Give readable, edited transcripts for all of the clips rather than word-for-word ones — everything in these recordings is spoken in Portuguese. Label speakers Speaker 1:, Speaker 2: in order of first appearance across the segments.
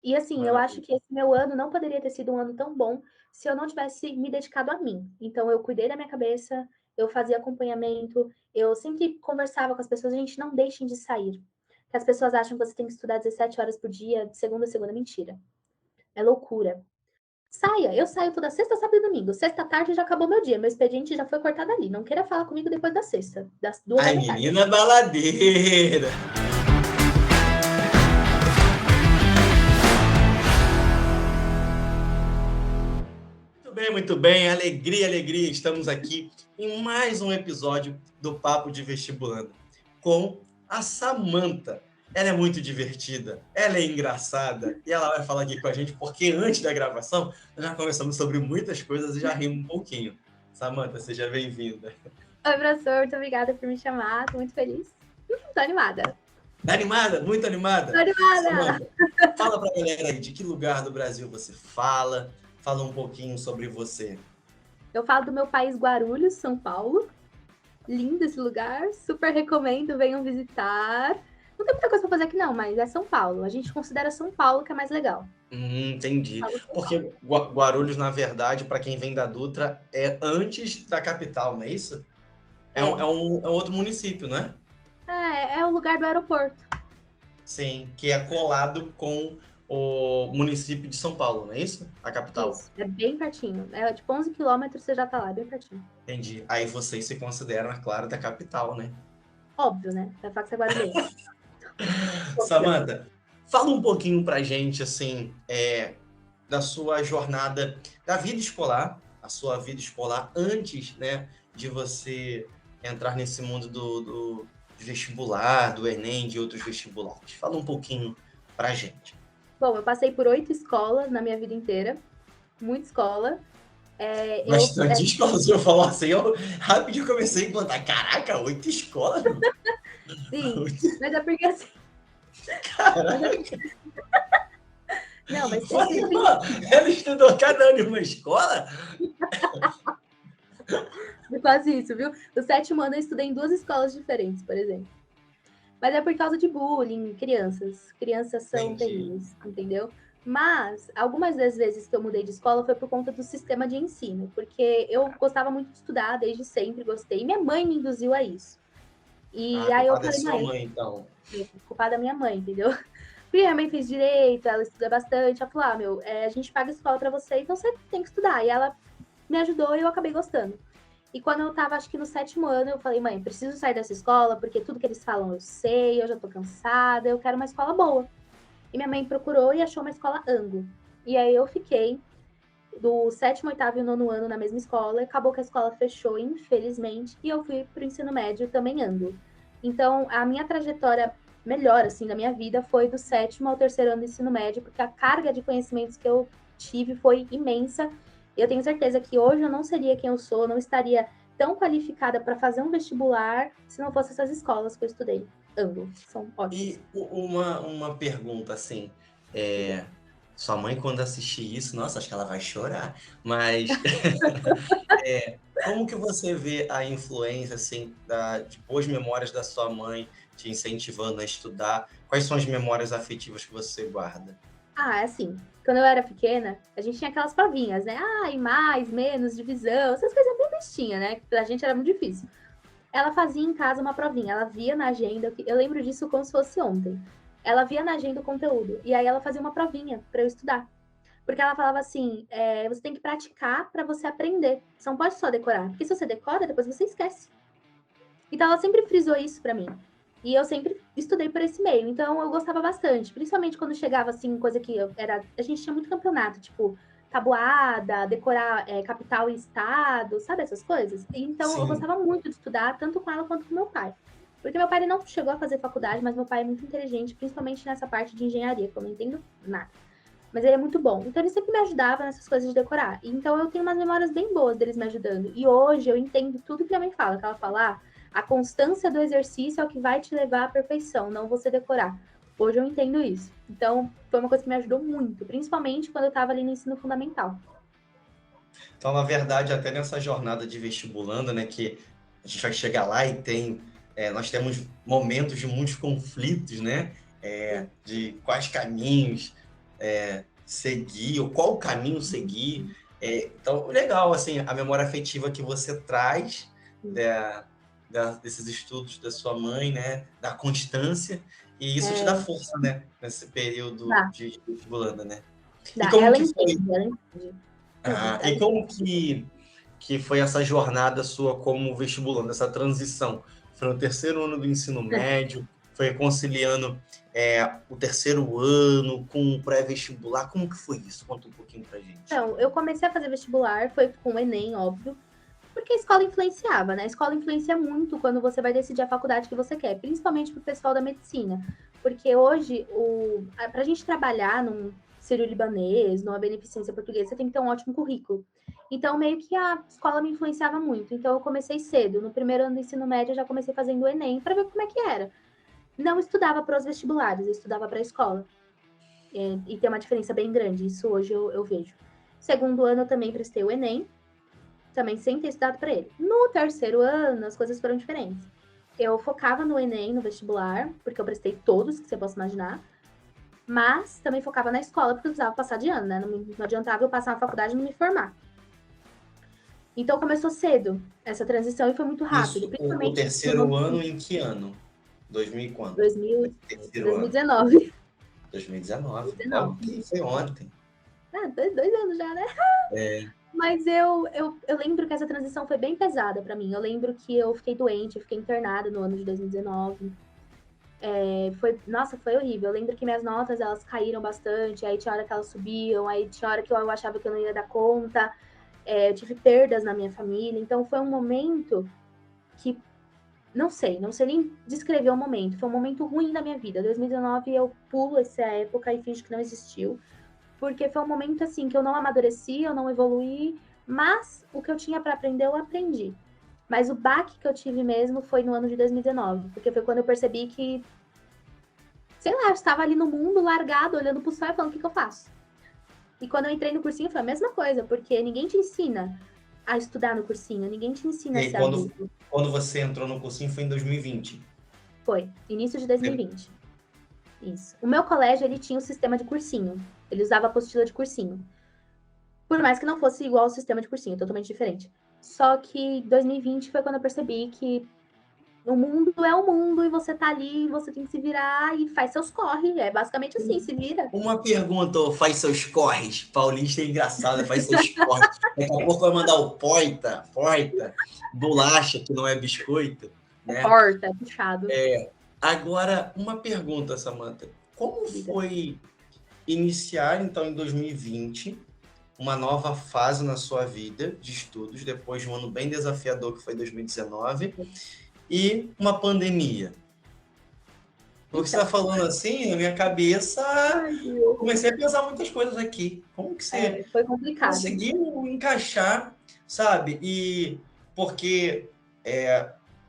Speaker 1: E assim, eu acho
Speaker 2: Maravilha.
Speaker 1: que esse meu ano não poderia ter sido um ano tão bom se eu não tivesse me dedicado a mim. Então eu cuidei da minha cabeça, eu fazia acompanhamento, eu sempre conversava com as pessoas: "Gente, não deixem de sair". Que as pessoas acham que você tem que estudar 17 horas por dia, de segunda a segunda, mentira, é loucura. Saia, eu saio toda sexta, sábado e domingo. Sexta à tarde já acabou meu dia, meu expediente já foi cortado ali. Não queira falar comigo depois da sexta, das duas
Speaker 2: Ai,
Speaker 1: horas da tarde.
Speaker 2: menina baladeira. Muito bem, muito bem. Alegria, alegria. Estamos aqui em mais um episódio do Papo de Vestibulando com a Samantha. Ela é muito divertida, ela é engraçada e ela vai falar aqui com a gente porque antes da gravação nós já conversamos sobre muitas coisas e já rimos um pouquinho. Samantha, seja bem-vinda.
Speaker 1: Oi, professor, muito obrigada por me chamar, tô muito feliz. Tô animada.
Speaker 2: Tá animada? Muito
Speaker 1: Tô
Speaker 2: animada?
Speaker 1: animada!
Speaker 2: Samantha, fala pra galera aí de que lugar do Brasil você fala, fala um pouquinho sobre você.
Speaker 1: Eu falo do meu país, Guarulhos, São Paulo. Lindo esse lugar, super recomendo, venham visitar. Não tem muita coisa pra fazer aqui não, mas é São Paulo. A gente considera São Paulo que é mais legal.
Speaker 2: Entendi.
Speaker 1: Falo São Paulo.
Speaker 2: Porque Guarulhos, na verdade, para quem vem da Dutra, é antes da capital, não é isso?
Speaker 1: É.
Speaker 2: É um outro município, não é?
Speaker 1: É o lugar do aeroporto.
Speaker 2: Sim, que é colado com o município de São Paulo, não é isso? A capital.
Speaker 1: Isso, é bem pertinho. É tipo 11 quilômetros, você já tá lá, é bem pertinho.
Speaker 2: Entendi. Aí vocês se consideram, é claro, da capital, né?
Speaker 1: Óbvio, né? Vai falar que você é guarulhense. Óbvio.
Speaker 2: Samantha, fala um pouquinho pra gente, assim, da sua jornada, da vida escolar, a sua vida escolar antes, né, de você entrar nesse mundo do vestibular, do Enem, de outros vestibulares. Fala um pouquinho pra gente.
Speaker 1: Bom, eu passei por 8 escolas na minha vida inteira, muita escola.
Speaker 2: Bastante escola, se eu falar assim, eu rapidinho comecei a implantar. Caraca, 8 escolas?
Speaker 1: Sim, mas é porque assim, mas é,
Speaker 2: Caraca!
Speaker 1: não, mas
Speaker 2: Olha,
Speaker 1: você tem
Speaker 2: ela estudou cada ano em uma escola?
Speaker 1: quase isso, viu? No 7º ano eu estudei em 2 escolas diferentes, por exemplo. Mas é por causa de bullying, crianças. Crianças são
Speaker 2: Entendi.
Speaker 1: terríveis, entendeu? Mas algumas das vezes que eu mudei de escola foi por conta do sistema de ensino, porque eu gostava muito de estudar, desde sempre gostei. E minha mãe me induziu a isso. E
Speaker 2: Ah,
Speaker 1: aí eu
Speaker 2: culpada é
Speaker 1: falei,
Speaker 2: sua
Speaker 1: mãe,
Speaker 2: mãe, então.
Speaker 1: culpada da minha mãe, entendeu? Porque minha mãe fez direito, ela estuda bastante. Ela falou: ah, meu, a gente paga escola pra você, então você tem que estudar. E ela me ajudou e eu acabei gostando. E quando eu tava, acho que no 7º ano, eu falei, mãe, preciso sair dessa escola, porque tudo que eles falam eu sei, eu já tô cansada, eu quero uma escola boa. E minha mãe procurou e achou uma escola Anglo. E aí eu fiquei do 7º, 8º e 9º ano na mesma escola, e acabou que a escola fechou, infelizmente, e eu fui pro ensino médio também Anglo. Então, a minha trajetória melhor, assim, da minha vida foi do 7º ao 3º ano do ensino médio, porque a carga de conhecimentos que eu tive foi imensa. Eu tenho certeza que hoje eu não seria quem eu sou, não estaria tão qualificada para fazer um vestibular se não fosse essas escolas que eu estudei. Anglo, são ótimas.
Speaker 2: E uma pergunta assim, é, sua mãe quando assistir isso, nossa, acho que ela vai chorar, mas como que você vê a influência assim de boas memórias da sua mãe te incentivando a estudar? Quais são as memórias afetivas que você guarda?
Speaker 1: Ah, é assim, quando eu era pequena, a gente tinha aquelas provinhas, né? Ah, e mais, menos, divisão, essas coisas bem bestinhas, né? Que pra gente era muito difícil. Ela fazia em casa uma provinha, ela via na agenda, eu lembro disso como se fosse ontem. Ela via na agenda o conteúdo, e aí ela fazia uma provinha para eu estudar. Porque ela falava assim: você tem que praticar para você aprender. Você não pode só decorar, porque se você decora, depois você esquece. Então ela sempre frisou isso para mim. E eu sempre estudei por esse meio, então eu gostava bastante, principalmente quando chegava assim, coisa que era. A gente tinha muito campeonato, tipo tabuada, decorar capital e estado, sabe essas coisas? Então eu
Speaker 2: Sim,
Speaker 1: gostava muito de estudar, tanto com ela quanto com meu pai. Porque meu pai ele não chegou a fazer faculdade, mas meu pai é muito inteligente, principalmente nessa parte de engenharia, que eu não entendo nada. Mas ele é muito bom. Então ele sempre me ajudava nessas coisas de decorar. Então eu tenho umas memórias bem boas deles me ajudando. E hoje eu entendo tudo que minha mãe fala. Que ela fala, a constância do exercício é o que vai te levar à perfeição, não você decorar. Hoje eu entendo isso. Então foi uma coisa que me ajudou muito, principalmente quando eu estava ali no ensino fundamental.
Speaker 2: então na verdade até nessa jornada de vestibulando, né, que a gente vai chegar lá e nós temos momentos de muitos conflitos, né,
Speaker 1: Sim.
Speaker 2: de quais caminhos. seguir, ou qual caminho seguir. Então, legal, assim, a memória afetiva que você traz desses estudos da sua mãe, né? Da constância, e isso te dá força, né? Nesse período
Speaker 1: Dá,
Speaker 2: de vestibulanda, né? E
Speaker 1: dá.
Speaker 2: como
Speaker 1: Ela
Speaker 2: que foi?
Speaker 1: entende, ela entende. Tudo.
Speaker 2: E como que foi essa jornada sua como vestibulando, essa transição? Foi no terceiro ano do ensino médio, foi conciliando o terceiro ano com o pré-vestibular. Como que foi isso? Conta um pouquinho pra gente.
Speaker 1: Então, eu comecei a fazer vestibular, foi com o Enem, óbvio, porque a escola influenciava, né? A escola influencia muito quando você vai decidir a faculdade que você quer, principalmente pro pessoal da medicina. Porque hoje, pra gente trabalhar num sírio-libanês, numa beneficência portuguesa, você tem que ter um ótimo currículo. Então, meio que a escola me influenciava muito. Então, eu comecei cedo. No primeiro ano do ensino médio, eu já comecei fazendo o Enem para ver como é que era. Não estudava para os vestibulares, eu estudava para a escola. E tem uma diferença bem grande, isso hoje eu vejo. Segundo ano, eu também prestei o Enem, também sem ter estudado para ele. No terceiro ano, as coisas foram diferentes. Eu focava no Enem, no vestibular, porque eu prestei todos que você possa imaginar, mas também focava na escola, porque eu precisava passar de ano, né? Não adiantava eu passar na faculdade e não me formar. Então começou cedo essa transição e foi muito rápido.
Speaker 2: Isso, o
Speaker 1: Principalmente
Speaker 2: terceiro ano em que ano? 2000 e quanto?
Speaker 1: 2019.
Speaker 2: 2019.
Speaker 1: 2019.
Speaker 2: Foi ontem.
Speaker 1: Dois anos já, né? Mas eu lembro que essa transição foi bem pesada para mim. Eu lembro que eu fiquei doente, eu fiquei internada no ano de 2019. Foi horrível. Eu lembro que minhas notas, elas caíram bastante, aí tinha hora que elas subiam, aí tinha hora que eu achava que eu não ia dar conta. Eu tive perdas na minha família, então foi um momento que não sei nem descrever o momento. Foi um momento ruim da minha vida. 2019 eu pulo essa época e finjo que não existiu, porque foi um momento assim que eu não amadureci, eu não evoluí, mas o que eu tinha para aprender eu aprendi. Mas o baque que eu tive mesmo foi no ano de 2019, porque foi quando eu percebi que, sei lá, eu estava ali no mundo largado, olhando pro céu e falando o que eu faço. E quando eu entrei no cursinho foi a mesma coisa, porque ninguém te ensina a estudar no cursinho, ninguém te ensina a ser adulto.
Speaker 2: Quando você entrou no cursinho foi em 2020?
Speaker 1: Foi, início de 2020. Isso. O meu colégio, ele tinha um sistema de cursinho. Ele usava a apostila de cursinho. Por mais que não fosse igual ao sistema de cursinho, totalmente diferente. Só que 2020 foi quando eu percebi que o mundo é o mundo e você tá ali, você tem que se virar e faz seus corre. É basicamente assim, se vira.
Speaker 2: Uma pergunta, faz seus corres. Paulista é engraçado, faz seus corres. Daqui a pouco vai mandar o poita, bolacha, que não é biscoito. Né?
Speaker 1: Porta, puxado.
Speaker 2: Agora, uma pergunta, Samantha. Como foi iniciar, então, em 2020, uma nova fase na sua vida de estudos, depois de um ano bem desafiador, que foi 2019, e uma pandemia? O que você está falando assim, na minha cabeça, eu comecei a pensar muitas coisas aqui. Como que você
Speaker 1: foi complicado.
Speaker 2: Conseguiu encaixar, sabe? E porque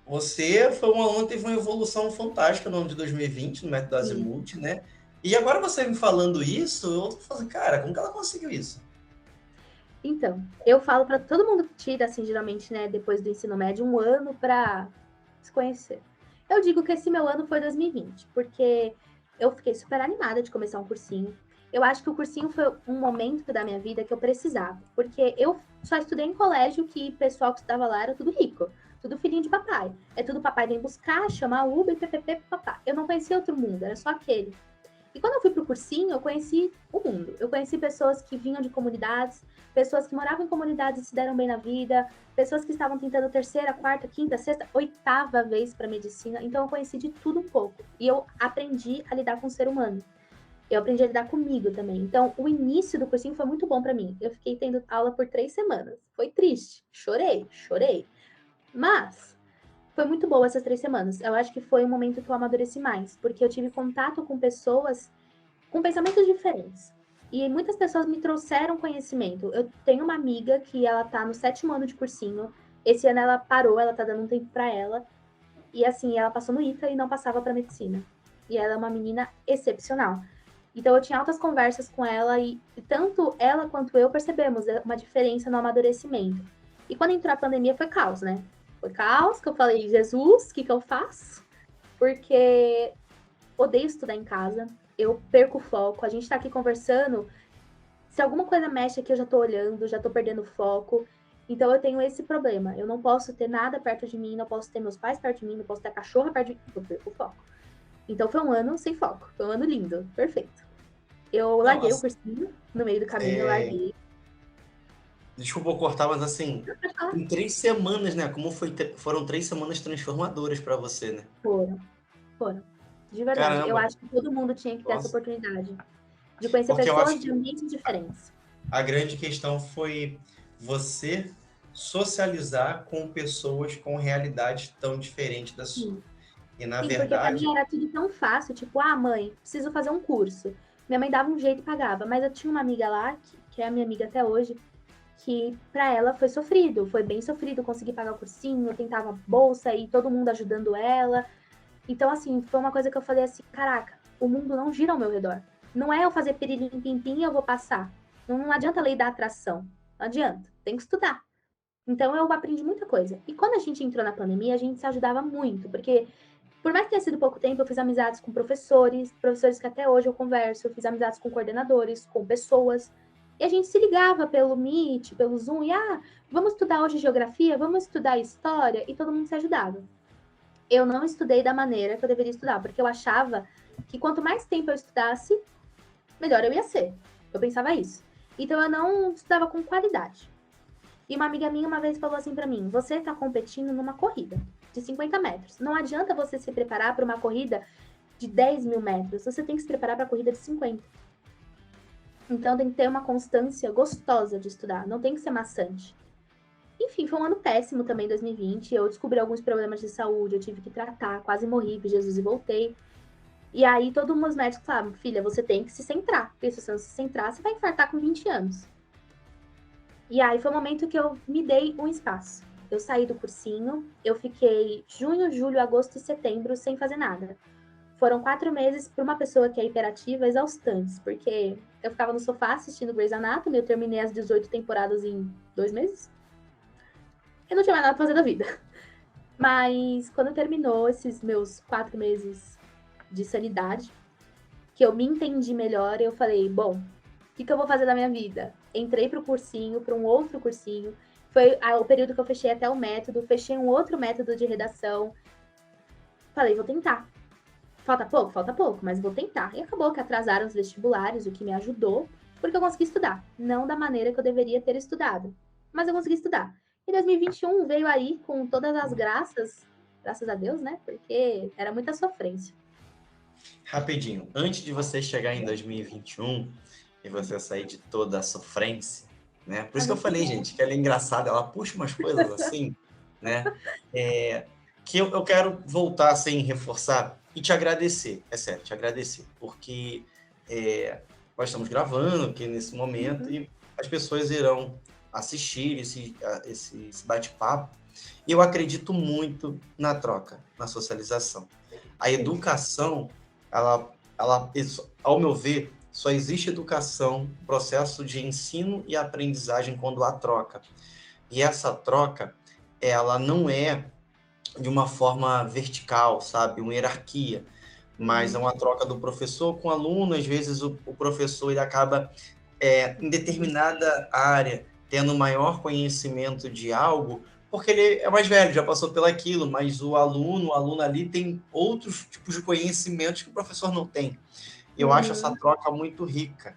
Speaker 2: você foi uma aluna que teve uma evolução fantástica no ano de 2020, no método Azimuth, né? E agora você me falando isso, eu tô falando, cara, como que ela conseguiu isso?
Speaker 1: Então, eu falo para todo mundo que tira, assim, geralmente, né, depois do ensino médio, um ano para se conhecer. Eu digo que esse meu ano foi 2020, porque eu fiquei super animada de começar um cursinho. Eu acho que o cursinho foi um momento da minha vida que eu precisava, porque eu só estudei em colégio que o pessoal que estudava lá era tudo rico, tudo filhinho de papai. É tudo papai vem buscar, chamar Uber, ppp, papá. Eu não conhecia outro mundo, era só aquele. E quando eu fui pro cursinho, eu conheci o mundo. Eu conheci pessoas que vinham de comunidades, pessoas que moravam em comunidades e se deram bem na vida, pessoas que estavam tentando terceira, quarta, quinta, sexta, oitava vez para medicina. Então eu conheci de tudo um pouco. E eu aprendi a lidar com o ser humano. Eu aprendi a lidar comigo também. Então, o início do cursinho foi muito bom para mim. Eu fiquei tendo aula por 3 semanas. Foi triste. Chorei. Mas foi muito boa essas 3 semanas. Eu acho que foi o momento que eu amadureci mais, porque eu tive contato com pessoas com pensamentos diferentes. E muitas pessoas me trouxeram conhecimento. Eu tenho uma amiga que ela tá no 7º ano de cursinho. Esse ano ela parou, ela tá dando um tempo para ela. E assim, ela passou no ITA e não passava para medicina. E ela é uma menina excepcional. Então eu tinha altas conversas com ela e tanto ela quanto eu percebemos uma diferença no amadurecimento. E quando entrou a pandemia foi caos, né? Foi caos, que eu falei, Jesus, o que eu faço? Porque odeio estudar em casa. eu perco o foco. A gente tá aqui conversando, se alguma coisa mexe aqui, eu já tô olhando, já tô perdendo o foco. Então eu tenho esse problema. Eu não posso ter nada perto de mim, não posso ter meus pais perto de mim, não posso ter a cachorra perto de mim, eu perco o foco. Então foi um ano sem foco, foi um ano lindo, perfeito. Eu
Speaker 2: Não,
Speaker 1: larguei o cursinho, no meio do caminho eu larguei.
Speaker 2: desculpa eu cortar, mas assim, em 3 semanas, né? Como foram 3 semanas transformadoras para você, né?
Speaker 1: Foram, foram. De verdade. Eu
Speaker 2: Caramba,
Speaker 1: acho que todo mundo tinha que ter essa
Speaker 2: nossa.
Speaker 1: oportunidade de conhecer
Speaker 2: Porque eu acho
Speaker 1: pessoas de
Speaker 2: que
Speaker 1: ambientes diferentes.
Speaker 2: a grande questão foi você socializar com pessoas com realidades tão diferentes da sua.
Speaker 1: Sim.
Speaker 2: E na
Speaker 1: Sim, porque pra mim
Speaker 2: verdade,
Speaker 1: era tudo tão fácil, tipo, mãe, preciso fazer um curso. Minha mãe dava um jeito e pagava, mas eu tinha uma amiga lá, que é a minha amiga até hoje, que pra ela foi sofrido, foi bem sofrido conseguir pagar o cursinho, tentava bolsa e todo mundo ajudando ela. Então, assim, foi uma coisa que eu falei assim, caraca, o mundo não gira ao meu redor. Não é eu fazer pirilim pim pim e eu vou passar. Não adianta a lei da atração. Não adianta, tem que estudar. Então eu aprendi muita coisa. E quando a gente entrou na pandemia, a gente se ajudava muito, porque por mais que tenha sido pouco tempo, eu fiz amizades com professores, professores que até hoje eu converso, eu fiz amizades com coordenadores, com pessoas. E a gente se ligava pelo Meet, pelo Zoom, e vamos estudar hoje geografia, vamos estudar história, e todo mundo se ajudava. Eu não estudei da maneira que eu deveria estudar, porque eu achava que quanto mais tempo eu estudasse, melhor eu ia ser. Eu pensava isso. Então eu não estudava com qualidade. E uma amiga minha uma vez falou assim para mim: você está competindo numa corrida de 50 metros. Não adianta você se preparar para uma corrida de 10 mil metros. Você tem que se preparar para a corrida de 50. Então tem que ter uma constância gostosa de estudar. Não tem que ser maçante. Enfim, foi um ano péssimo também, 2020. Eu descobri alguns problemas de saúde, eu tive que tratar, quase morri, vi Jesus e voltei. E aí, todos os médicos falaram: filha, você tem que se centrar. Porque se você não se centrar, você vai infartar com 20 anos. E aí foi o momento que eu me dei um espaço. Eu saí do cursinho, eu fiquei junho, julho, agosto e setembro sem fazer nada. Foram 4 meses para uma pessoa que é hiperativa, exaustantes, porque eu ficava no sofá assistindo Grey's Anatomy, eu terminei as 18 temporadas em 2 meses. Eu não tinha mais nada pra fazer da vida. Mas quando terminou esses meus 4 meses de sanidade, que eu me entendi melhor, eu falei, bom, o que eu vou fazer da minha vida? Entrei para o cursinho, para um outro cursinho. Foi o período que eu fechei até o método, fechei um outro método de redação. Falei, vou tentar. Falta pouco, mas vou tentar. E acabou que atrasaram os vestibulares, o que me ajudou, porque eu consegui estudar. Não da maneira que eu deveria ter estudado, mas eu consegui estudar. E 2021 veio aí com todas as graças a Deus, né? Porque era muita sofrência.
Speaker 2: rapidinho, antes de você chegar em 2021 e você sair de toda a sofrência, né? Por
Speaker 1: É
Speaker 2: isso que eu
Speaker 1: muito
Speaker 2: falei,
Speaker 1: bom.
Speaker 2: gente, que ela é engraçada, ela puxa umas coisas assim, né? Que eu quero voltar assim, reforçar e te agradecer, é sério, te agradecer, porque nós estamos gravando aqui nesse momento
Speaker 1: Uhum.
Speaker 2: e as pessoas irão assistir esse bate-papo. E eu acredito muito na troca, na socialização. A
Speaker 1: Sim.
Speaker 2: educação, ao meu ver, só existe educação, processo de ensino e aprendizagem quando há troca. E essa troca, ela não é de uma forma vertical, sabe? Uma hierarquia, mas é
Speaker 1: Uhum.
Speaker 2: uma troca do professor com o aluno. Às vezes o professor ele acaba, em determinada área, tendo maior conhecimento de algo, porque ele é mais velho, já passou pelaquilo, mas o aluno ali tem outros tipos de conhecimentos que o professor não tem. Eu acho essa
Speaker 1: Uhum.
Speaker 2: troca muito rica.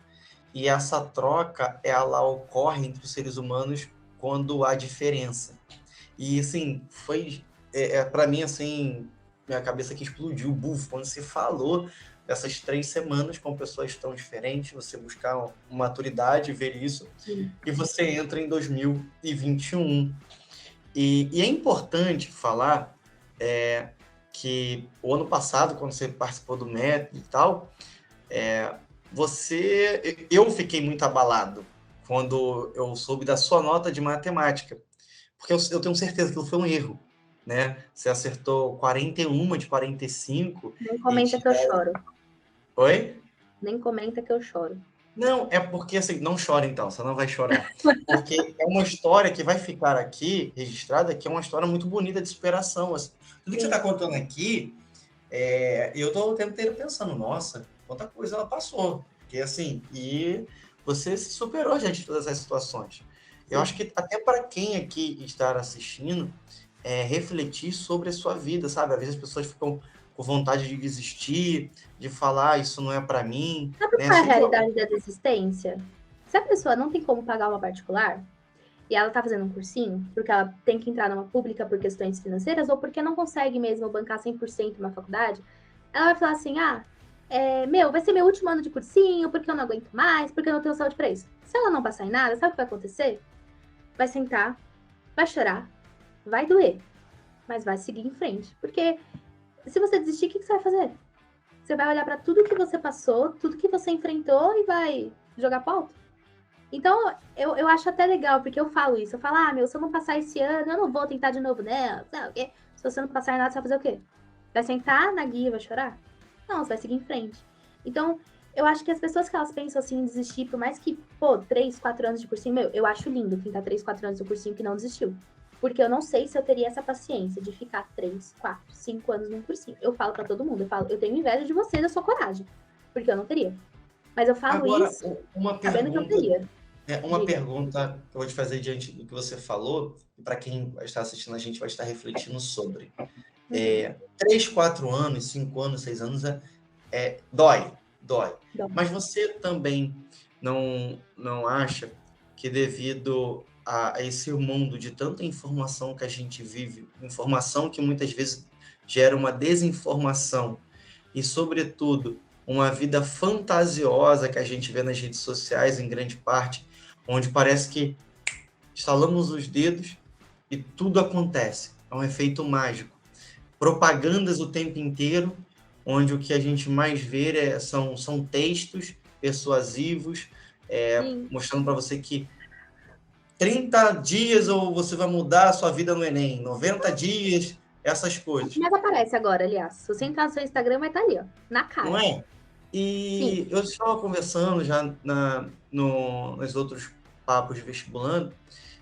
Speaker 2: E essa troca, ela ocorre entre os seres humanos quando há diferença. E, assim, foi, para mim, assim, minha cabeça que explodiu, bufo, quando você falou dessas 3 semanas com pessoas tão diferentes, você buscar maturidade, ver isso,
Speaker 1: Sim.
Speaker 2: e você entra em 2021. E é importante falar que o ano passado, quando você participou do método e tal, eu fiquei muito abalado quando eu soube da sua nota de matemática, porque eu tenho certeza que aquilo foi um erro, né? Você acertou 41 de 45
Speaker 1: Nem
Speaker 2: e
Speaker 1: comenta
Speaker 2: te
Speaker 1: que eu choro.
Speaker 2: Oi?
Speaker 1: Nem comenta que eu choro.
Speaker 2: Não, é porque assim, não chora então, você não vai chorar. Porque é uma história que vai ficar aqui registrada, que é uma história muito bonita de superação. Assim. Tudo que você está
Speaker 1: Sim.
Speaker 2: contando aqui, eu estou o tempo inteiro pensando, nossa, quanta coisa ela passou. Porque, assim, e você se superou, gente, de todas essas situações. Eu
Speaker 1: Sim.
Speaker 2: acho que até para quem aqui está assistindo, refletir sobre a sua vida, sabe? Às vezes as pessoas ficam com vontade de desistir, de falar, isso não é para mim,
Speaker 1: Sabe
Speaker 2: né?
Speaker 1: qual é a
Speaker 2: Sempre
Speaker 1: realidade da desistência? Se a pessoa não tem como pagar uma particular, e ela tá fazendo um cursinho, porque ela tem que entrar numa pública por questões financeiras, ou porque não consegue mesmo bancar 100% uma faculdade, ela vai falar assim, vai ser meu último ano de cursinho, porque eu não aguento mais, porque eu não tenho saúde pra isso. Se ela não passar em nada, sabe o que vai acontecer? Vai sentar, vai chorar, vai doer, mas vai seguir em frente. Porque se você desistir, o que você vai fazer? Você vai olhar pra tudo que você passou, tudo que você enfrentou e vai jogar pro alto? Então, eu acho até legal, porque eu falo isso. Eu falo, se eu não passar esse ano, eu não vou tentar de novo, não. Sabe o quê? Se você não passar em nada, você vai fazer o quê? Vai sentar na guia e vai chorar? Não, você vai seguir em frente. Então, eu acho que as pessoas que elas pensam assim em desistir, por mais que, 3, 4 anos de cursinho, eu acho lindo quem tá 3, 4 anos de cursinho que não desistiu. Porque eu não sei se eu teria essa paciência de ficar 3, 4, 5 anos num cursinho. Eu falo pra todo mundo, eu tenho inveja de você, da sua coragem. Porque eu não teria. Mas eu falo
Speaker 2: Agora,
Speaker 1: isso
Speaker 2: uma
Speaker 1: sabendo que eu
Speaker 2: pergunta,
Speaker 1: teria.
Speaker 2: uma
Speaker 1: Diga.
Speaker 2: pergunta que eu vou te fazer diante do que você falou, e para quem vai estar assistindo, a gente vai estar refletindo sobre.
Speaker 1: Uhum.
Speaker 2: 3, 4 anos, 5 anos, 6 anos, dói, dói.
Speaker 1: Dom.
Speaker 2: Mas você também não acha que devido a esse mundo de tanta informação que a gente vive, informação que muitas vezes gera uma desinformação e, sobretudo, uma vida fantasiosa que a gente vê nas redes sociais, em grande parte, onde parece que estalamos os dedos e tudo acontece. É um efeito mágico. Propagandas o tempo inteiro, onde o que a gente mais vê são textos persuasivos,
Speaker 1: Sim.
Speaker 2: mostrando para você que 30 dias ou você vai mudar a sua vida no Enem, 90 dias, essas
Speaker 1: O que
Speaker 2: coisas,
Speaker 1: mais aparece agora, aliás. Se você entrar no seu Instagram, vai estar ali, ó. Na
Speaker 2: não
Speaker 1: cara.
Speaker 2: é?
Speaker 1: Sim.
Speaker 2: E eu estava conversando já nos outros papos de vestibulando,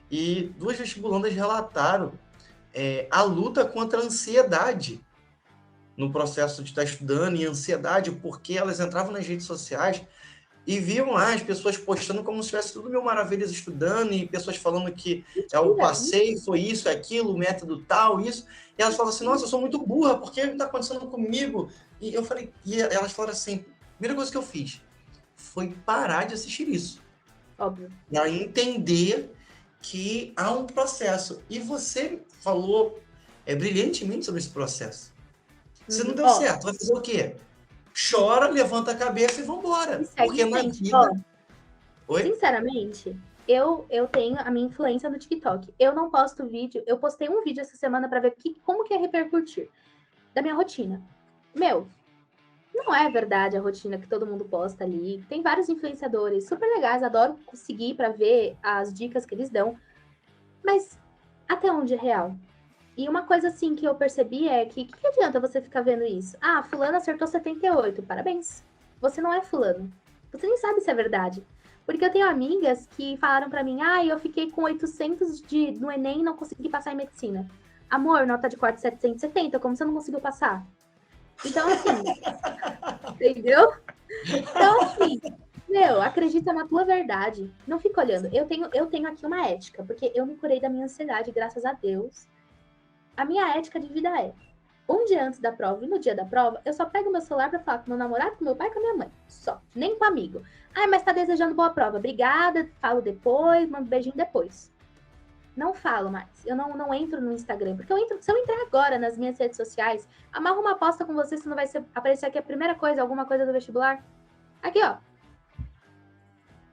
Speaker 2: e duas vestibulandas relataram a luta contra a ansiedade no processo de estar estudando, e ansiedade, porque elas entravam nas redes sociais e viam lá as pessoas postando como se tivesse tudo mil maravilhas estudando, e pessoas falando que o
Speaker 1: Mentira.
Speaker 2: passeio foi isso, aquilo, o método tal, isso. E elas falam assim, nossa, eu sou muito burra, por que está acontecendo comigo? E eu falei, e elas falaram assim, a primeira coisa que eu fiz foi parar de assistir isso.
Speaker 1: Óbvio.
Speaker 2: Para entender que há um processo. E você falou brilhantemente sobre esse processo. Se não
Speaker 1: Uhum.
Speaker 2: deu
Speaker 1: Ó,
Speaker 2: certo, vai fazer o quê? Chora, levanta a cabeça e
Speaker 1: e
Speaker 2: vambora.
Speaker 1: segue
Speaker 2: Porque
Speaker 1: em
Speaker 2: na
Speaker 1: frente. Ó,
Speaker 2: vida. Oi?
Speaker 1: sinceramente, eu tenho a minha influência no TikTok. Eu não posto vídeo. Eu postei um vídeo essa semana para ver como que ia repercutir da minha rotina. Meu, não é verdade a rotina que todo mundo posta ali. Tem vários influenciadores super legais, adoro seguir para ver as dicas que eles dão. Mas até onde é real? E uma coisa assim que eu percebi é que adianta você ficar vendo isso? Fulano acertou 78, parabéns. Você não é fulano. Você nem sabe se é verdade. Porque eu tenho amigas que falaram pra mim, eu fiquei com 800 no Enem e não consegui passar em medicina. Amor, nota de corte 770, como você não conseguiu passar? Então, assim, entendeu? Então, assim, acredita na tua verdade. Não fica olhando. Eu tenho aqui uma ética, porque eu me curei da minha ansiedade, graças a Deus. A minha ética de vida é: um dia antes da prova e no dia da prova, eu só pego meu celular pra falar com meu namorado, com meu pai e com a minha mãe. Só. Nem com amigo. Mas tá desejando boa prova. Obrigada, falo depois, mando beijinho depois. Não falo mais. Eu não entro no Instagram. Porque se eu entrar agora nas minhas redes sociais, amarro uma aposta com você, se não vai aparecer aqui a primeira coisa, alguma coisa do vestibular. Aqui, ó.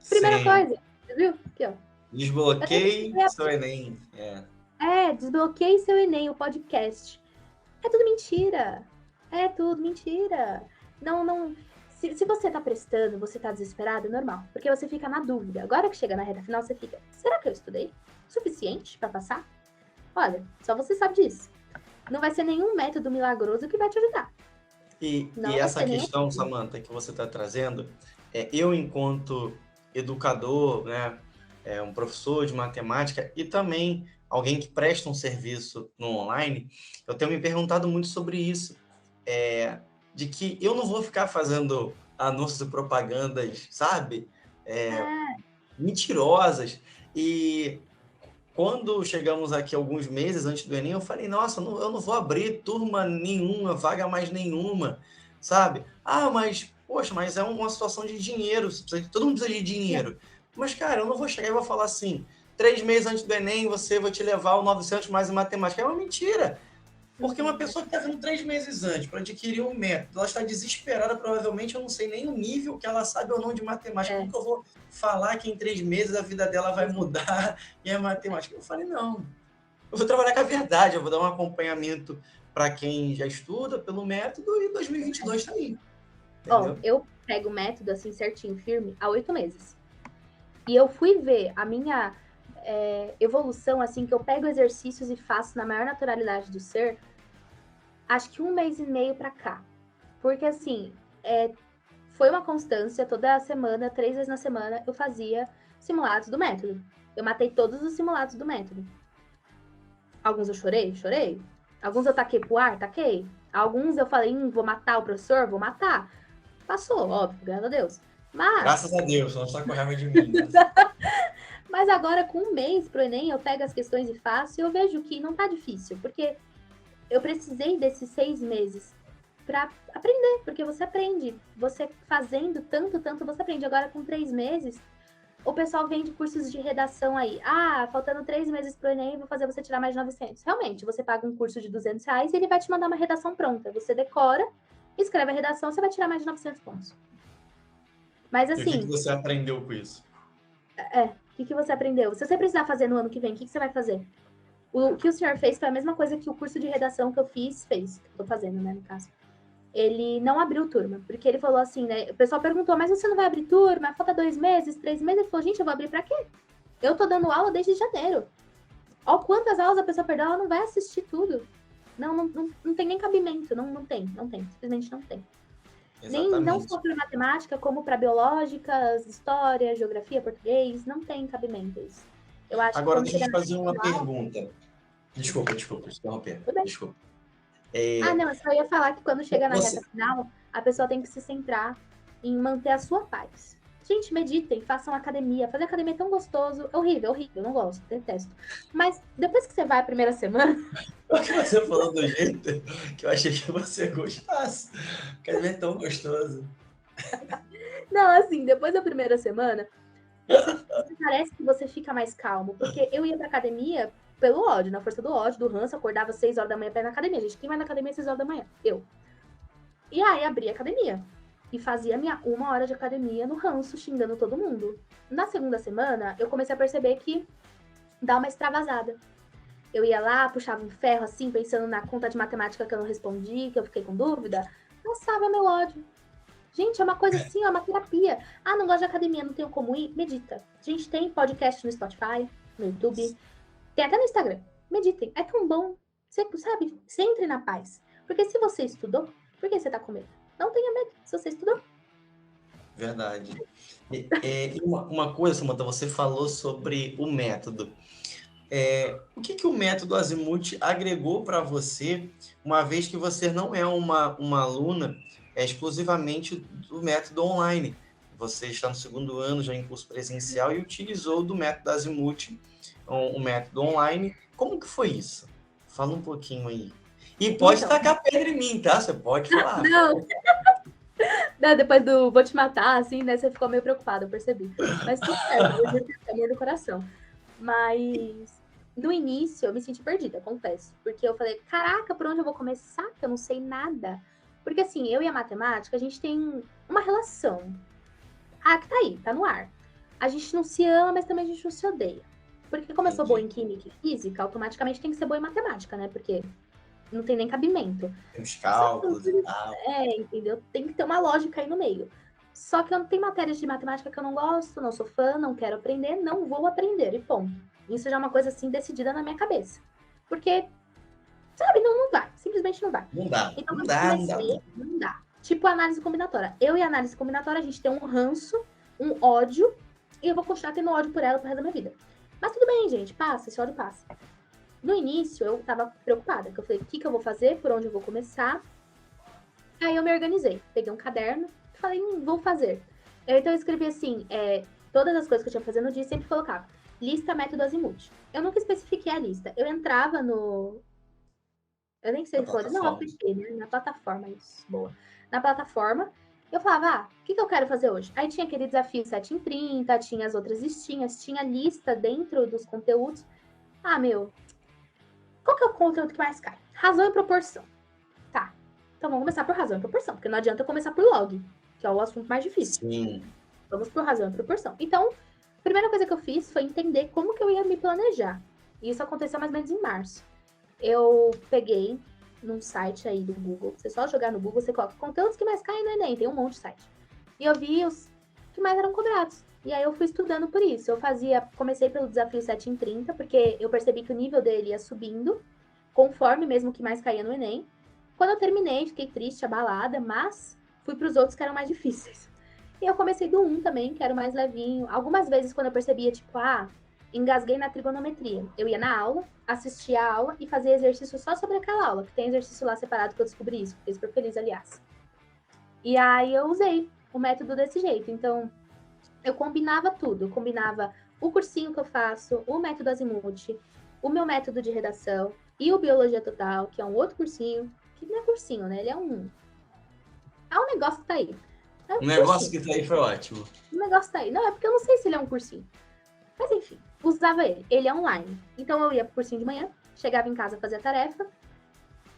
Speaker 1: Primeira
Speaker 2: Sim.
Speaker 1: coisa. Você viu? Aqui, ó.
Speaker 2: Desbloqueei seu Enem.
Speaker 1: Desbloqueei seu Enem, o podcast. É tudo mentira. É tudo mentira. Não. Se você tá prestando, você tá desesperado, é normal. Porque você fica na dúvida. Agora que chega na reta final, você fica: será que eu estudei? Suficiente pra passar? Olha, só você sabe disso. Não vai ser nenhum método milagroso que vai te ajudar.
Speaker 2: E
Speaker 1: Não vai
Speaker 2: essa
Speaker 1: ser nenhum.
Speaker 2: questão, Samantha, que você está trazendo, eu, enquanto educador, né, um professor de matemática e também alguém que presta um serviço no online, eu tenho me perguntado muito sobre isso, de que eu não vou ficar fazendo anúncios e propagandas, sabe? Mentirosas. E quando chegamos aqui alguns meses antes do Enem, eu falei, nossa, eu não vou abrir turma nenhuma, vaga mais nenhuma, sabe? Ah, mas, poxa, mas é uma situação de dinheiro, todo mundo precisa de dinheiro. Mas, cara, eu não vou chegar e vou falar assim, 3 meses antes do Enem, vou te levar o 900 mais em matemática. É uma mentira. Porque uma pessoa que está vindo 3 meses antes para adquirir um método, ela está desesperada, provavelmente eu não sei nem o nível que ela sabe ou não de matemática. Como que eu vou falar que em 3 meses a vida dela vai mudar e é matemática? Eu falei, não. Eu vou trabalhar com a verdade, eu vou dar um acompanhamento para quem já estuda pelo método e 2022 está aí.
Speaker 1: Ó, eu pego o método assim certinho, firme, há 8 meses. E eu fui ver a minha evolução, assim, que eu pego exercícios e faço na maior naturalidade do ser, acho que 1 mês e meio pra cá. Porque, assim, foi uma constância, toda semana, 3 vezes na semana, eu fazia simulados do método. Eu matei todos os simulados do método. Alguns eu chorei. Alguns eu taquei pro ar, taquei. Alguns eu falei, vou matar o professor, vou matar. Passou, óbvio, graças a Deus. Mas...
Speaker 2: Graças a Deus, não está com raiva de mim.
Speaker 1: Mas agora, com 1 mês pro Enem, eu pego as questões e faço, e eu vejo que não tá difícil, porque eu precisei desses 6 meses para aprender, porque você aprende. Você fazendo tanto, você aprende. Agora, com 3 meses, o pessoal vende cursos de redação aí. Ah, faltando 3 meses pro Enem, vou fazer você tirar mais de 900. Realmente, você paga um curso de R$200 e ele vai te mandar uma redação pronta. Você decora, escreve a redação, você vai tirar mais de 900 pontos. Mas assim...
Speaker 2: E o que você aprendeu com isso?
Speaker 1: O que você aprendeu? Se você precisar fazer no ano que vem, o que você vai fazer? O que o senhor fez foi a mesma coisa que o curso de redação que eu fez, que eu tô fazendo, né, no caso. Ele não abriu turma, porque ele falou assim, né, o pessoal perguntou, mas você não vai abrir turma? Falta 2 meses, 3 meses? Ele falou, gente, eu vou abrir pra quê? Eu tô dando aula desde janeiro. Ó, quantas aulas a pessoa perdeu, ela não vai assistir tudo. Não tem nem cabimento, não tem, simplesmente não tem. Nem, não só para matemática, como para biológicas, história, geografia, português, não tem cabimento isso. Eu acho
Speaker 2: Agora,
Speaker 1: que
Speaker 2: deixa eu te fazer uma pergunta. Desculpa, interromper. Desculpa.
Speaker 1: Não, eu só ia falar que quando chega na reta final, a pessoa tem que se centrar em manter a sua paz. Gente, meditem, façam academia. Fazer academia é tão gostoso. É horrível, não gosto, detesto. Mas depois que você vai a primeira semana...
Speaker 2: Porque você falou do jeito que eu achei que você gostasse. Academia é tão gostoso.
Speaker 1: Não, assim, depois da primeira semana, parece que você fica mais calmo. Porque eu ia pra academia pelo ódio, na força do ódio, do ranço, acordava 6 horas da manhã pra ir na academia. Gente, quem vai na academia às 6 horas da manhã? Eu. E aí, abri a academia. E fazia minha 1 hora de academia no ranço, xingando todo mundo. Na segunda semana, eu comecei a perceber que dá uma extravasada. Eu ia lá, puxava um ferro, assim, pensando na conta de matemática que eu não respondi, que eu fiquei com dúvida. Passava meu ódio. Gente, é uma coisa assim, é uma terapia. Ah, não gosto de academia, não tenho como ir? Medita. A gente tem podcast no Spotify, no YouTube, tem até no Instagram. Meditem. É tão bom. Você sabe, você entre na paz. Porque se você estudou, por que você tá com medo? Não tenha medo, se você estudou.
Speaker 2: Verdade. Uma coisa, Samantha, você falou sobre o método. O que o método Azimuth agregou para você, uma vez que você não é uma aluna exclusivamente do método online? Você está no 2º ano já em curso presencial e utilizou do método Azimuth, o método online. Como que foi isso? Fala um pouquinho aí. E pode tacar pedra em mim, tá? Você pode falar.
Speaker 1: Não. Depois do vou te matar, assim, né? Você ficou meio preocupada, eu percebi. Mas tudo certo, eu tenho amor do coração. Mas no início eu me senti perdida, confesso. Porque eu falei, caraca, por onde eu vou começar? Que eu não sei nada. Porque assim, eu e a matemática, a gente tem uma relação. Que tá aí, tá no ar. A gente não se ama, mas também a gente não se odeia. Porque como eu sou boa em química e física, automaticamente tem que ser boa em matemática, né? Porque não tem nem cabimento.
Speaker 2: Tem os cálculos e tal.
Speaker 1: Entendeu? Tem que ter uma lógica aí no meio. Só que eu não tenho matérias de matemática que eu não gosto, não sou fã, não quero aprender, não vou aprender, e ponto. Isso já é uma coisa assim decidida na minha cabeça. Porque, sabe, não vai. Simplesmente não vai.
Speaker 2: Não dá.
Speaker 1: Então,
Speaker 2: não
Speaker 1: dá. Tipo análise combinatória. Eu e a análise combinatória, a gente tem um ranço, um ódio, e eu vou continuar tendo ódio por ela pro resto da minha vida. Mas tudo bem, gente, passa, esse ódio passa. No início, eu tava preocupada, que eu falei, o que eu vou fazer, por onde eu vou começar? Aí eu me organizei, peguei um caderno, falei, vou fazer. Então eu escrevi assim, todas as coisas que eu tinha que fazer no dia, sempre colocava lista método Azimuth. Eu nunca especifiquei a lista. Eu entrava no... Eu nem sei se falou, não, app, né? Na plataforma, isso, boa. Na plataforma, eu falava, o que eu quero fazer hoje? Aí tinha aquele desafio 7 em 30, tinha as outras listinhas, tinha lista dentro dos conteúdos. Qual que é o conteúdo que mais cai? Razão e proporção. Tá, então vamos começar por razão e proporção, porque não adianta eu começar por log, que é o assunto mais difícil.
Speaker 2: Sim.
Speaker 1: Vamos por razão e proporção. Então, a primeira coisa que eu fiz foi entender como que eu ia me planejar. E isso aconteceu mais ou menos em março. Eu peguei num site aí do Google, você só jogar no Google, você coloca conteúdos que mais caem no Enem, tem um monte de site. E eu vi os que mais eram cobrados. E aí eu fui estudando por isso. Comecei pelo desafio 7 em 30, porque eu percebi que o nível dele ia subindo, conforme mesmo que mais caía no Enem. Quando eu terminei, fiquei triste, abalada, mas fui para os outros que eram mais difíceis. E eu comecei do 1 também, que era o mais levinho. Algumas vezes, quando eu percebia, tipo, engasguei na trigonometria. Eu ia na aula, assistia a aula e fazia exercício só sobre aquela aula, que tem exercício lá separado que eu descobri isso. Fiquei super feliz, aliás. E aí eu usei o método desse jeito. Então, eu combinava tudo. Eu combinava o cursinho que eu faço, o método Azimuth, o meu método de redação e o Biologia Total, que é um outro cursinho, que não é cursinho, né? Ele é um negócio que tá aí.
Speaker 2: O negócio que tá aí foi ótimo.
Speaker 1: O negócio tá aí. Não, é porque eu não sei se ele é um cursinho. Mas enfim, usava ele. Ele é online. Então eu ia pro cursinho de manhã, chegava em casa, fazia a tarefa.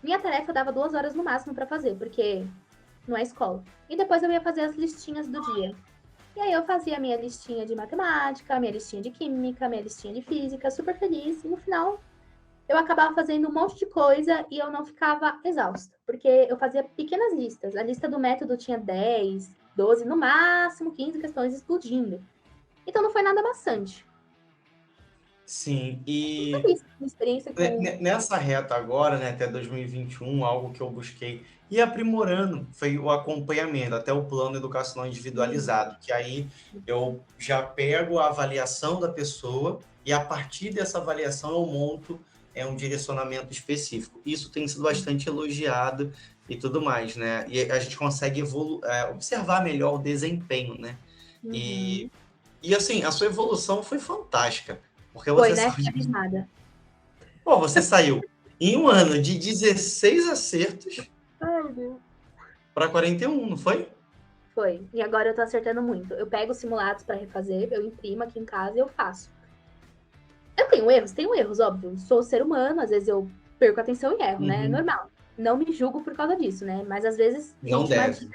Speaker 1: Minha tarefa eu dava 2 horas no máximo para fazer, porque não é escola. E depois eu ia fazer as listinhas do dia. E aí eu fazia a minha listinha de matemática, a minha listinha de química, a minha listinha de física, super feliz. E no final eu acabava fazendo um monte de coisa e eu não ficava exausta. Porque eu fazia pequenas listas. A lista do método tinha 10, 12, no máximo 15 questões explodindo. Então não foi nada maçante.
Speaker 2: Sim, e
Speaker 1: Experiência com...
Speaker 2: nessa reta agora, né, até 2021, algo que eu busquei ir aprimorando foi o acompanhamento, até o plano educacional individualizado, que aí eu já pego a avaliação da pessoa e a partir dessa avaliação eu monto um direcionamento específico. Isso tem sido bastante elogiado e tudo mais, né? E a gente consegue observar melhor o desempenho, né?
Speaker 1: Uhum.
Speaker 2: E assim, a sua evolução foi fantástica. Porque
Speaker 1: Foi,
Speaker 2: você
Speaker 1: né? Fiz nada.
Speaker 2: Pô, você saiu em um ano de 16 acertos para 41, não foi?
Speaker 1: Foi. E agora eu tô acertando muito. Eu pego os simulados para refazer, eu imprimo aqui em casa e eu faço. Eu tenho erros, óbvio. Sou ser humano, às vezes eu perco a atenção e erro, né? É normal. Não me julgo por causa disso, né? Mas às vezes.
Speaker 2: Não deve.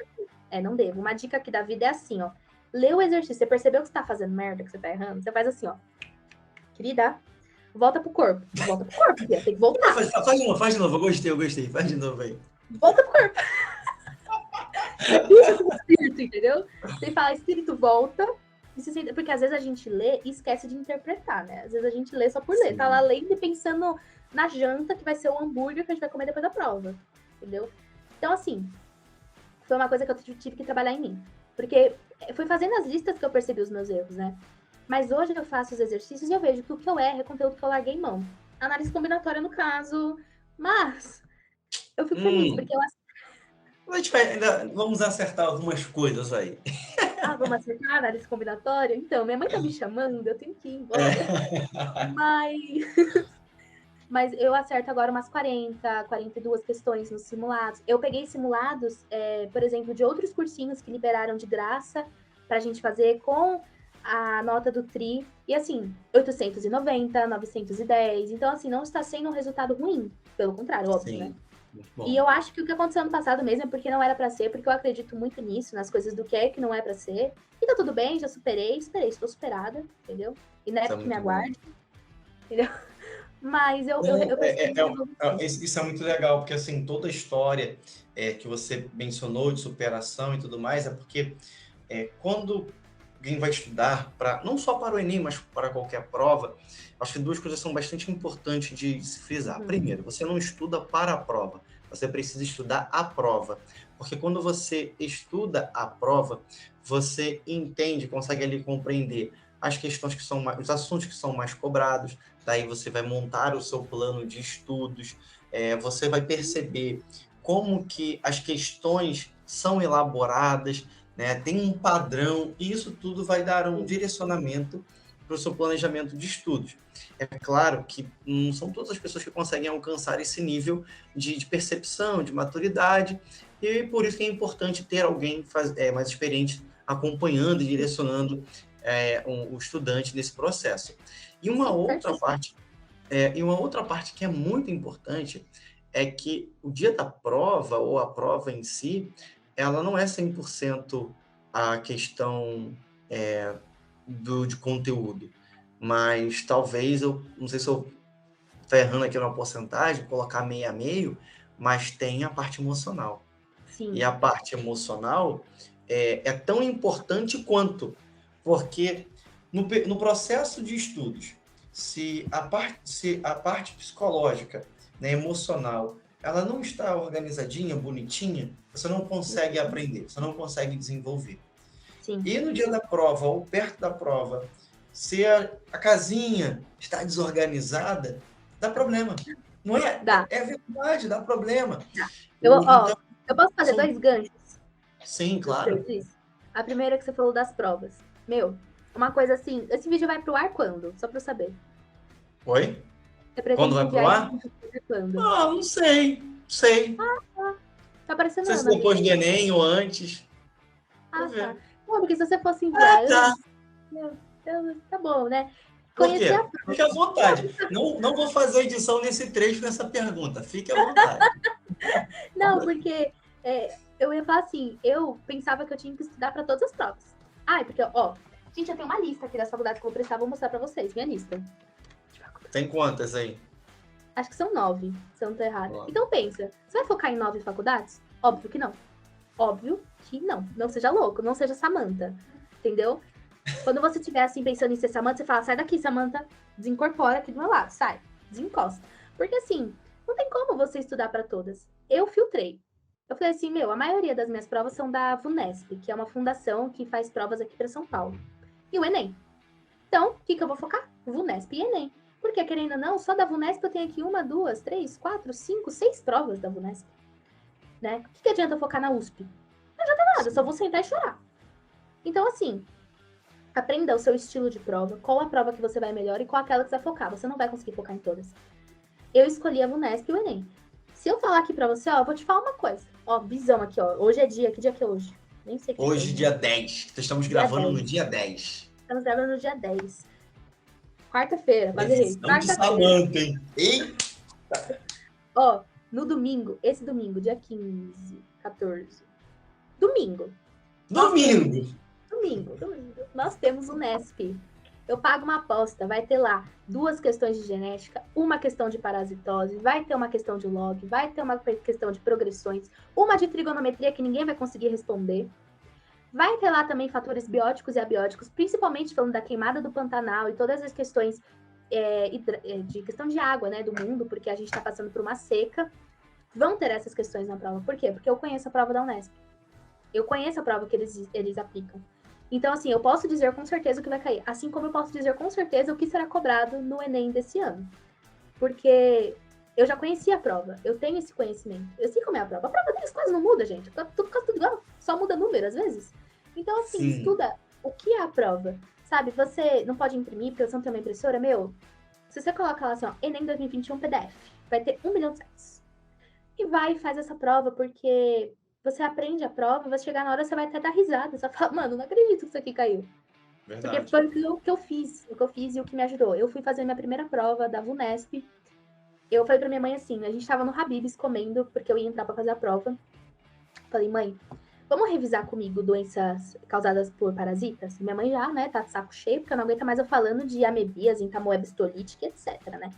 Speaker 1: Não devo. Uma dica aqui da vida é assim, ó. Lê o exercício. Você percebeu que você tá fazendo merda, que você tá errando? Você faz assim, ó. Querida, volta pro corpo. Volta pro corpo, filha. Tem que voltar.
Speaker 2: Faz de novo. Eu gostei. Faz de novo aí.
Speaker 1: Volta pro corpo. Isso com o espírito, entendeu? Você fala, espírito, volta. Porque às vezes a gente lê e esquece de interpretar, né? Às vezes a gente lê só por ler.
Speaker 2: Sim.
Speaker 1: Tá lá lendo e pensando na janta, que vai ser o hambúrguer que a gente vai comer depois da prova. Entendeu? Então, assim, foi uma coisa que eu tive que trabalhar em mim. Porque foi fazendo as listas que eu percebi os meus erros, né? Mas hoje eu faço os exercícios e eu vejo que o que eu erro é conteúdo que eu larguei em mão. Análise combinatória, no caso. Mas eu fico feliz, porque eu...
Speaker 2: A gente vai, ainda vamos acertar algumas coisas aí.
Speaker 1: vamos acertar a análise combinatória? Então, minha mãe tá me chamando, eu tenho que ir embora. Mas eu acerto agora umas 42 questões nos simulados. Eu peguei simulados, por exemplo, de outros cursinhos que liberaram de graça pra gente fazer com a nota do TRI. E assim, 890, 910. Então, assim, não está sendo um resultado ruim. Pelo contrário, óbvio,
Speaker 2: Sim.
Speaker 1: né? E eu acho que o que aconteceu ano passado mesmo é porque não era pra ser, porque eu acredito muito nisso, nas coisas do que é que não é pra ser. E tá tudo bem, já superei, estou superada, entendeu? E não é porque me aguarde, entendeu? Mas eu
Speaker 2: isso é muito legal, porque assim, toda a história que você mencionou de superação e tudo mais, é porque quando alguém vai estudar, não só para o Enem, mas para qualquer prova, acho que 2 coisas são bastante importantes de se frisar. Primeiro, você não estuda para a prova, você precisa estudar a prova. Porque quando você estuda a prova, você entende, consegue ali compreender as questões que são os assuntos que são mais cobrados, daí você vai montar o seu plano de estudos, você vai perceber como que as questões são elaboradas, né? Tem um padrão, e isso tudo vai dar um direcionamento para o seu planejamento de estudos. É claro que não são todas as pessoas que conseguem alcançar esse nível de percepção, de maturidade, e por isso que é importante ter alguém mais experiente acompanhando e direcionando o estudante nesse processo. E uma outra parte, que é muito importante é que o dia da prova, ou a prova em si, ela não é 100% a questão de conteúdo, mas talvez, eu não sei se eu estou errando aqui na porcentagem, colocar meio a meio, mas tem a parte emocional.
Speaker 1: Sim.
Speaker 2: E a parte emocional é tão importante quanto, porque no processo de estudos, se a parte psicológica, né, emocional, ela não está organizadinha, bonitinha, você não consegue aprender, você não consegue desenvolver.
Speaker 1: Sim.
Speaker 2: E no dia da prova, ou perto da prova, se a casinha está desorganizada, dá problema. Não é?
Speaker 1: Dá.
Speaker 2: É verdade, dá problema.
Speaker 1: Dá.
Speaker 2: Então,
Speaker 1: eu posso fazer 2 ganchos?
Speaker 2: Sim, claro.
Speaker 1: A primeira que você falou das provas. Uma coisa assim, esse vídeo vai pro ar quando? Só pra eu saber.
Speaker 2: Oi? Quando vai pro ar?
Speaker 1: Quando?
Speaker 2: Não sei.
Speaker 1: Tá aparecendo
Speaker 2: não sei se depois do Enem ou antes.
Speaker 1: Tá. Não, porque se você fosse enviar tá bom, né?
Speaker 2: Por quê? Fique à vontade. Não vou fazer edição nesse trecho nessa pergunta. Fique à vontade.
Speaker 1: Não, porque eu ia falar assim, eu pensava que eu tinha que estudar para todas as provas. Porque, gente, eu tenho uma lista aqui das faculdades que eu vou prestar, vou mostrar para vocês, minha lista.
Speaker 2: Tem quantas aí?
Speaker 1: Acho que são 9, se eu não tô errado. Então pensa, você vai focar em 9 faculdades? Óbvio que não. Óbvio que não. Não seja louco, não seja Samantha. Entendeu? Quando você estiver assim pensando em ser Samantha, você fala, sai daqui, Samantha, desincorpora aqui do meu lado, sai, desencosta. Porque assim, não tem como você estudar para todas. Eu filtrei. Eu falei assim, a maioria das minhas provas são da VUNESP, que é uma fundação que faz provas aqui para São Paulo. E o Enem. Então, o que eu vou focar? VUNESP e Enem. Porque, querendo ou não, só da VUNESP eu tenho aqui 1, 2, 3, 4, 5, 6 provas da VUNESP. Né? O que adianta eu focar na USP? Não adianta nada, eu só vou sentar e chorar. Então, assim, aprenda o seu estilo de prova, qual a prova que você vai melhor e qual aquela que você vai focar. Você não vai conseguir focar em todas. Eu escolhi a VUNESP e o Enem. Se eu falar aqui pra você, eu vou te falar uma coisa. Visão aqui, Hoje é dia, que dia que é hoje? Nem sei que
Speaker 2: hoje, dia 10. Estamos gravando no dia 10.
Speaker 1: Estamos gravando no dia 10. Quarta-feira, quase errei.
Speaker 2: Samantha, hein? Eita!
Speaker 1: No domingo, esse domingo, dia 15, 14. Domingo. Nós temos o Nesp. Eu pago uma aposta, vai ter lá 2 questões de genética, uma questão de parasitose, vai ter uma questão de log, vai ter uma questão de progressões, uma de trigonometria que ninguém vai conseguir responder. Vai ter lá também fatores bióticos e abióticos, principalmente falando da queimada do Pantanal e todas as questões de questão de água, né, do mundo, porque a gente está passando por uma seca. Vão ter essas questões na prova. Por quê? Porque eu conheço a prova da Unesp. Eu conheço a prova que eles aplicam. Então, assim, eu posso dizer com certeza o que vai cair. Assim como eu posso dizer com certeza o que será cobrado no Enem desse ano. Porque eu já conheci a prova. Eu tenho esse conhecimento. Eu sei como é a prova. A prova deles quase não muda, gente. Tudo igual. Só muda número, às vezes. Então, assim, Sim. Estuda o que é a prova. Sabe, você não pode imprimir porque você não tem uma impressora. Se você coloca lá assim, Enem 2021 PDF, vai ter 1 milhão de sites. E vai e faz essa prova, porque você aprende a prova, vai chegar na hora, você vai até dar risada. Você vai falar, mano, não acredito que isso aqui caiu. Verdade. Porque foi o que eu fiz e o que me ajudou. Eu fui fazer minha primeira prova da VUNESP. Eu falei pra minha mãe assim, a gente tava no Habib's comendo, porque eu ia entrar pra fazer a prova. Falei, mãe, vamos revisar comigo doenças causadas por parasitas? Minha mãe já, né, tá de saco cheio, porque não aguenta mais eu falando de amebíase, entamoeba histolítica, etc, né?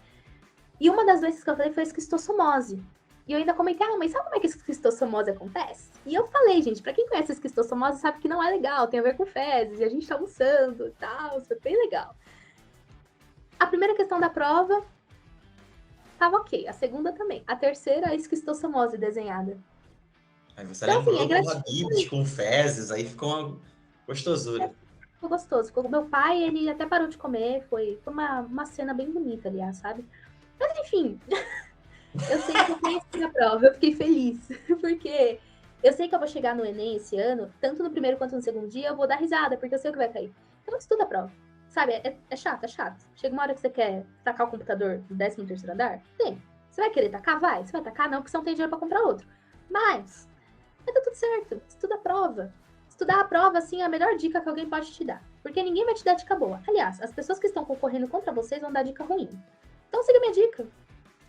Speaker 1: E uma das doenças que eu falei foi a esquistossomose. E eu ainda comentei, mãe, sabe como é que a esquistossomose acontece? E eu falei, gente, pra quem conhece a esquistossomose sabe que não é legal, tem a ver com fezes, e a gente tá almoçando e tal, foi bem legal. A primeira questão da prova tava ok, a segunda também. A terceira, a esquistossomose desenhada.
Speaker 2: Aí você lembrou do Habib's com fezes, aí ficou uma gostosura.
Speaker 1: Ficou gostoso. Meu pai, ele até parou de comer, foi uma cena bem bonita, aliás, sabe? Mas enfim, eu sei que eu conheci a prova, eu fiquei feliz, porque Eu sei que eu vou chegar no Enem esse ano, tanto no primeiro quanto no segundo dia, eu vou dar risada, porque eu sei o que vai cair. Então estuda a prova. Sabe, é chato, é chato. Chega uma hora que você quer tacar o computador no 13º andar? Tem. Você vai querer tacar? Vai. Você vai tacar? Não, porque você não tem dinheiro pra comprar outro. Mas, vai dar tudo certo. Estuda a prova. Estudar a prova, assim, é a melhor dica que alguém pode te dar. Porque ninguém vai te dar dica boa. Aliás, as pessoas que estão concorrendo contra vocês vão dar dica ruim. Então siga minha dica.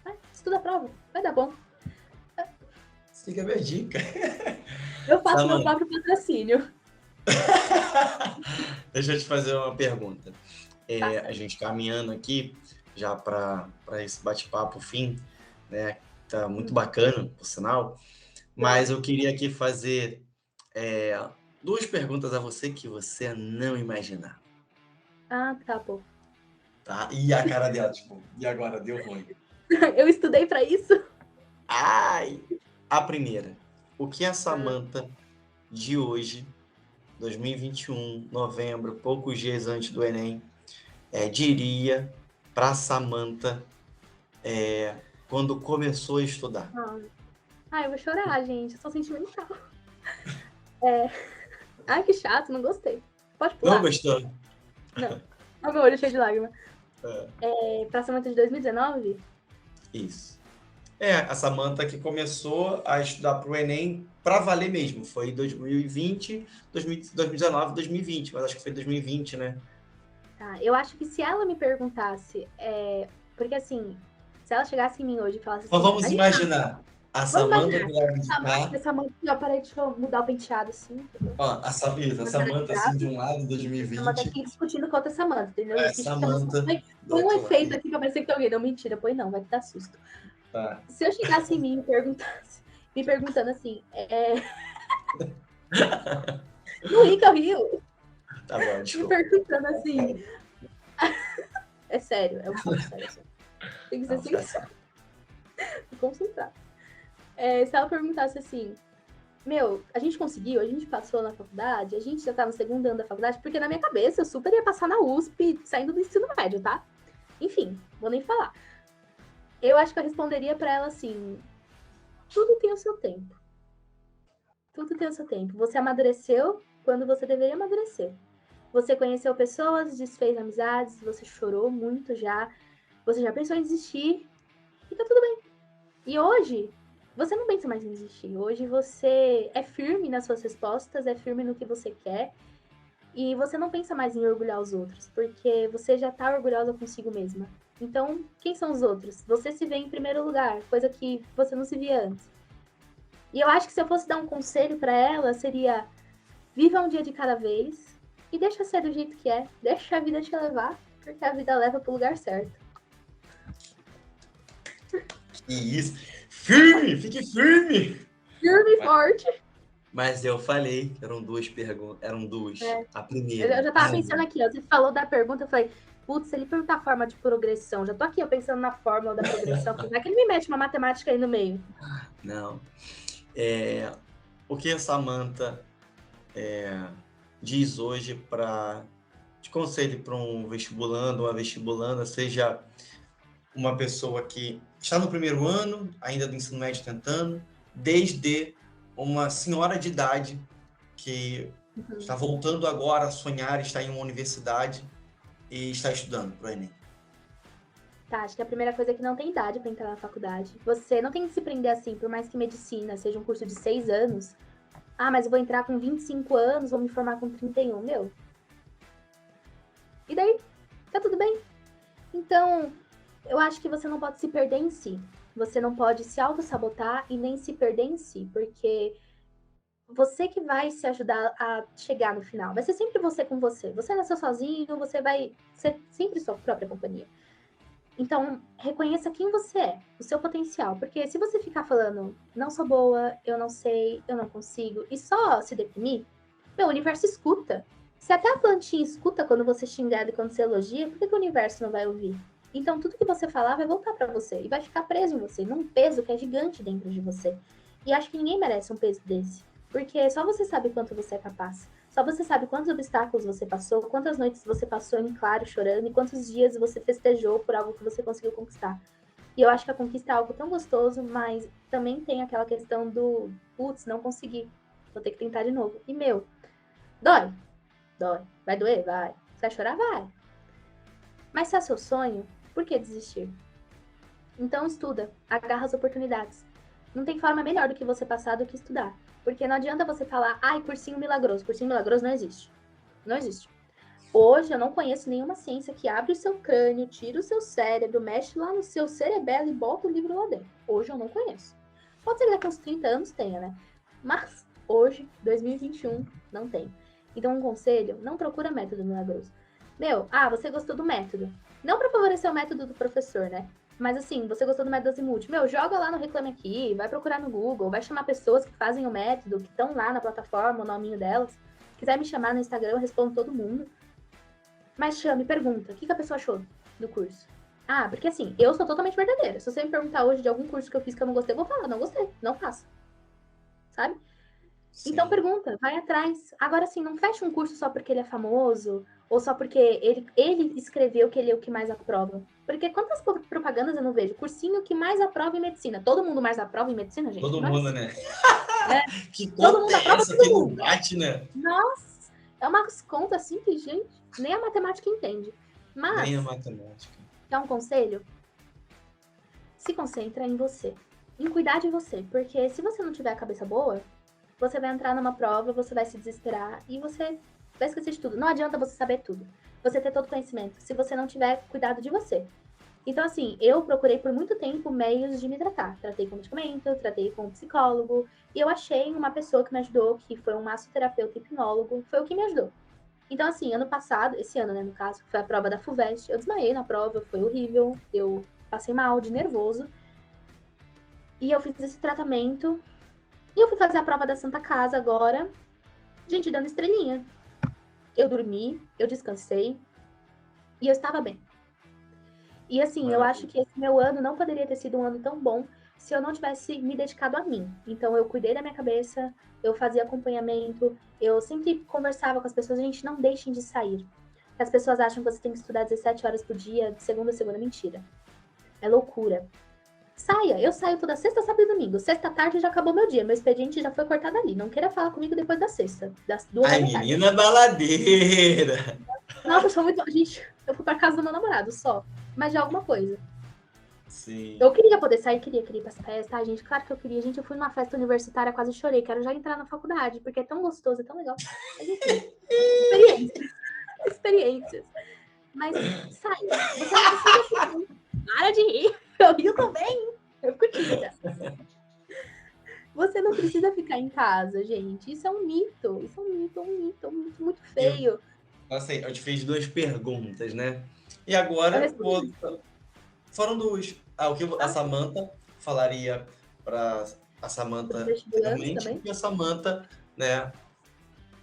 Speaker 1: Vai, estuda a prova. Vai dar bom.
Speaker 2: Siga a minha dica.
Speaker 1: Eu faço meu
Speaker 2: Samanta,
Speaker 1: próprio patrocínio.
Speaker 2: deixa eu te fazer uma pergunta.
Speaker 1: Faça
Speaker 2: A
Speaker 1: aí.
Speaker 2: gente caminhando aqui já para esse bate-papo fim, né? Tá muito bacana, por sinal. Mas
Speaker 1: Legal.
Speaker 2: eu queria aqui fazer é, duas perguntas a você que você não imaginar,
Speaker 1: Ah, tá bom.
Speaker 2: tá? E a cara dela, tipo, e agora deu ruim.
Speaker 1: Eu estudei pra isso.
Speaker 2: Ai! A primeira. O que a Samanta de hoje, 2021, novembro, poucos dias antes do Enem, diria para Samanta quando começou a estudar?
Speaker 1: Ah, eu vou chorar, gente. Eu sou sentimental. É... Ai, que chato, não gostei. Pode
Speaker 2: Não
Speaker 1: pular?
Speaker 2: gostou?
Speaker 1: Não. Olha o meu olho cheio de lágrima.
Speaker 2: É,
Speaker 1: Pra Samanta de 2019?
Speaker 2: isso. A Samanta que começou a estudar para o Enem para valer mesmo. Foi em 2020, 2019, 2020, mas acho que foi 2020, né?
Speaker 1: Tá, eu acho que se ela me perguntasse, porque assim, se ela chegasse em mim hoje e falasse
Speaker 2: Mas
Speaker 1: assim,
Speaker 2: vamos imaginar a
Speaker 1: vamos
Speaker 2: Samanta
Speaker 1: imaginar,
Speaker 2: do lado de cá.
Speaker 1: essa mãe, ó, peraí, deixa eu mudar o penteado assim, entendeu?
Speaker 2: Ó, a Samanta assim de um lado,
Speaker 1: Essa Samanta
Speaker 2: 2020,
Speaker 1: aqui discutindo com outra Samanta, entendeu?
Speaker 2: a
Speaker 1: Finge que tá
Speaker 2: Samanta do
Speaker 1: põe um
Speaker 2: outro lado.
Speaker 1: efeito aqui pra parecer que tem alguém. Não, mentira, põe não, vai te dar susto.
Speaker 2: Tá.
Speaker 1: Se eu chegasse em mim e perguntasse, me perguntando assim, não ri que eu rio,
Speaker 2: Tá bom,
Speaker 1: me
Speaker 2: desculpa.
Speaker 1: perguntando assim, é sério, é um pouco sério, assim. Tem que ser
Speaker 2: Não, fica
Speaker 1: sincero,
Speaker 2: sério.
Speaker 1: me concentrar. Se ela perguntasse assim, meu, a gente conseguiu, a gente passou na faculdade, a gente já tá no segundo ano da faculdade, porque na minha cabeça eu super ia passar na USP saindo do ensino médio, tá? Enfim, vou nem falar. Eu acho que eu responderia pra ela assim, tudo tem o seu tempo. Tudo tem o seu tempo. Você amadureceu quando você deveria amadurecer. Você conheceu pessoas, desfez amizades, você chorou muito já, você já pensou em desistir e tá tudo bem. E hoje, você não pensa mais em desistir. Hoje você é firme nas suas respostas, é firme no que você quer e você não pensa mais em orgulhar os outros, porque você já tá orgulhosa consigo mesma. Então, quem são os outros? Você se vê em primeiro lugar, coisa que você não se via antes. E eu acho que se eu fosse dar um conselho para ela, seria: viva um dia de cada vez e deixa ser do jeito que é. Deixa a vida te levar, porque a vida leva pro lugar certo.
Speaker 2: E isso. Firme! Fique firme!
Speaker 1: Firme e forte.
Speaker 2: Mas eu falei que eram duas perguntas. Eram duas. A
Speaker 1: Eu
Speaker 2: primeira.
Speaker 1: já tava pensando aqui, ó. Você falou da pergunta, eu falei, putz, se ele perguntar a forma de progressão, já tô aqui, ó, pensando na fórmula da progressão. Vai que ele me mete uma matemática aí no meio.
Speaker 2: Não. O que a Samanta diz hoje de conselho para um vestibulando, uma vestibulanda, seja uma pessoa que está no primeiro ano, ainda do ensino médio tentando, desde uma senhora de idade que está voltando agora a sonhar, está em uma universidade e está estudando para o Enem.
Speaker 1: Tá, acho que a primeira coisa é que não tem idade pra entrar na faculdade. Você não tem que se prender assim, por mais que medicina seja um curso de 6 anos. Ah, mas eu vou entrar com 25 anos, vou me formar com 31. Meu, e daí? Tá tudo bem. Então, eu acho que você não pode se perder em si. Você não pode se auto-sabotar e nem se perder em si, porque você que vai se ajudar a chegar no final. Vai ser sempre você com você. Você nasceu sozinho, você vai ser sempre sua própria companhia. Então, reconheça quem você é, o seu potencial. Porque se você ficar falando, não sou boa, eu não sei, eu não consigo, e só se deprimir, meu, o universo escuta. Se até a plantinha escuta quando você xingar e quando você elogia, por que o universo não vai ouvir? Então, tudo que você falar vai voltar para você e vai ficar preso em você, num peso que é gigante dentro de você. E acho que ninguém merece um peso desse. Porque só você sabe quanto você é capaz. Só você sabe quantos obstáculos você passou, quantas noites você passou em claro chorando e quantos dias você festejou por algo que você conseguiu conquistar. E eu acho que a conquista é algo tão gostoso, mas também tem aquela questão do, putz, não consegui, vou ter que tentar de novo. E, meu, dói, dói. Vai doer? Vai. Você vai chorar? Vai. Mas se é seu sonho, por que desistir? Então estuda, agarra as oportunidades. Não tem forma melhor do que você passar do que estudar. Porque não adianta você falar, ai, cursinho milagroso. Cursinho milagroso não existe. Não existe. Hoje eu não conheço nenhuma ciência que abre o seu crânio, tira o seu cérebro, mexe lá no seu cerebelo e bota o livro lá dentro. Hoje eu não conheço. Pode ser que daqui a uns 30 anos tenha, né? Mas hoje, 2021, não tem. Então um conselho, não procura método milagroso. Meu, você gostou do método. Não para favorecer o método do professor, né? Mas assim, você gostou do método Azimuth. Meu, joga lá no Reclame Aqui, vai procurar no Google, vai chamar pessoas que fazem o método, que estão lá na plataforma, o nominho delas. Se quiser me chamar no Instagram, eu respondo todo mundo. Mas chame, pergunta, o que a pessoa achou do curso? Porque assim, eu sou totalmente verdadeira. Se você me perguntar hoje de algum curso que eu fiz que eu não gostei, eu vou falar, não gostei, não faço. Sabe?
Speaker 2: Sim.
Speaker 1: Então pergunta, vai atrás. Agora sim, não fecha um curso só porque ele é famoso, ou só porque ele escreveu que ele é o que mais aprova. Porque quantas propagandas eu não vejo? Cursinho que mais aprova em medicina. Todo mundo mais aprova em medicina, gente?
Speaker 2: Todo
Speaker 1: Não
Speaker 2: mundo,
Speaker 1: é
Speaker 2: né?
Speaker 1: assim.
Speaker 2: Que
Speaker 1: Todo
Speaker 2: conta
Speaker 1: mundo
Speaker 2: é
Speaker 1: aprova
Speaker 2: essa que
Speaker 1: todo
Speaker 2: não
Speaker 1: mundo.
Speaker 2: bate, né?
Speaker 1: Nossa, é umas contas assim que, gente, nem a matemática entende. Mas,
Speaker 2: Nem a matemática.
Speaker 1: quer um conselho? Se concentra em você. Em cuidar de você. Porque se você não tiver a cabeça boa, você vai entrar numa prova, você vai se desesperar e você vai esquecer de tudo. Não adianta você saber tudo. Você ter todo conhecimento, se você não tiver cuidado de você. Então, assim, eu procurei por muito tempo meios de me tratar. Tratei com medicamento, tratei com psicólogo. E eu achei uma pessoa que me ajudou, que foi um massoterapeuta hipnólogo. Foi o que me ajudou. Então, assim, ano passado, esse ano, né, no caso, foi a prova da FUVEST. Eu desmaiei na prova, foi horrível. Eu passei mal de nervoso. E eu fiz esse tratamento. E eu fui fazer a prova da Santa Casa agora. Gente, dando estrelinha. Eu dormi, eu descansei. E eu estava bem. E assim, eu acho que esse meu ano não poderia ter sido um ano tão bom se eu não tivesse me dedicado a mim. Então, eu cuidei da minha cabeça, eu fazia acompanhamento, eu sempre conversava com as pessoas, gente, não deixem de sair. As pessoas acham que você tem que estudar 17 horas por dia, de segunda a segunda, mentira. É loucura. Saia, eu saio toda sexta, sábado e domingo. Sexta tarde já acabou meu dia, meu expediente já foi cortado ali. Não queira falar comigo depois da sexta, das 2
Speaker 2: Ai,
Speaker 1: da tarde.
Speaker 2: menina baladeira!
Speaker 1: Nossa, eu sou muito. Gente, eu fui pra casa do meu namorado só. Mas de alguma coisa.
Speaker 2: Sim.
Speaker 1: Eu queria poder sair, queria ir pra essa festa, tá, gente? Claro que eu queria. Gente, eu fui numa festa universitária, quase chorei. Quero já entrar na faculdade, porque é tão gostoso, é tão legal. Mas enfim, experiências. Experiências. Mas saia. Você não precisa ficar. Para de rir. Eu rio também. Eu fico tímida. Você não precisa ficar em casa, gente. Isso é um mito. Isso é um mito, muito feio.
Speaker 2: Nossa, eu te fiz 2 perguntas, né? E
Speaker 1: Eu
Speaker 2: agora,
Speaker 1: respondi.
Speaker 2: foram 2. O que a Samantha falaria para a Samantha
Speaker 1: Vestibulantes
Speaker 2: anteriormente,
Speaker 1: também?
Speaker 2: e a Samantha, né,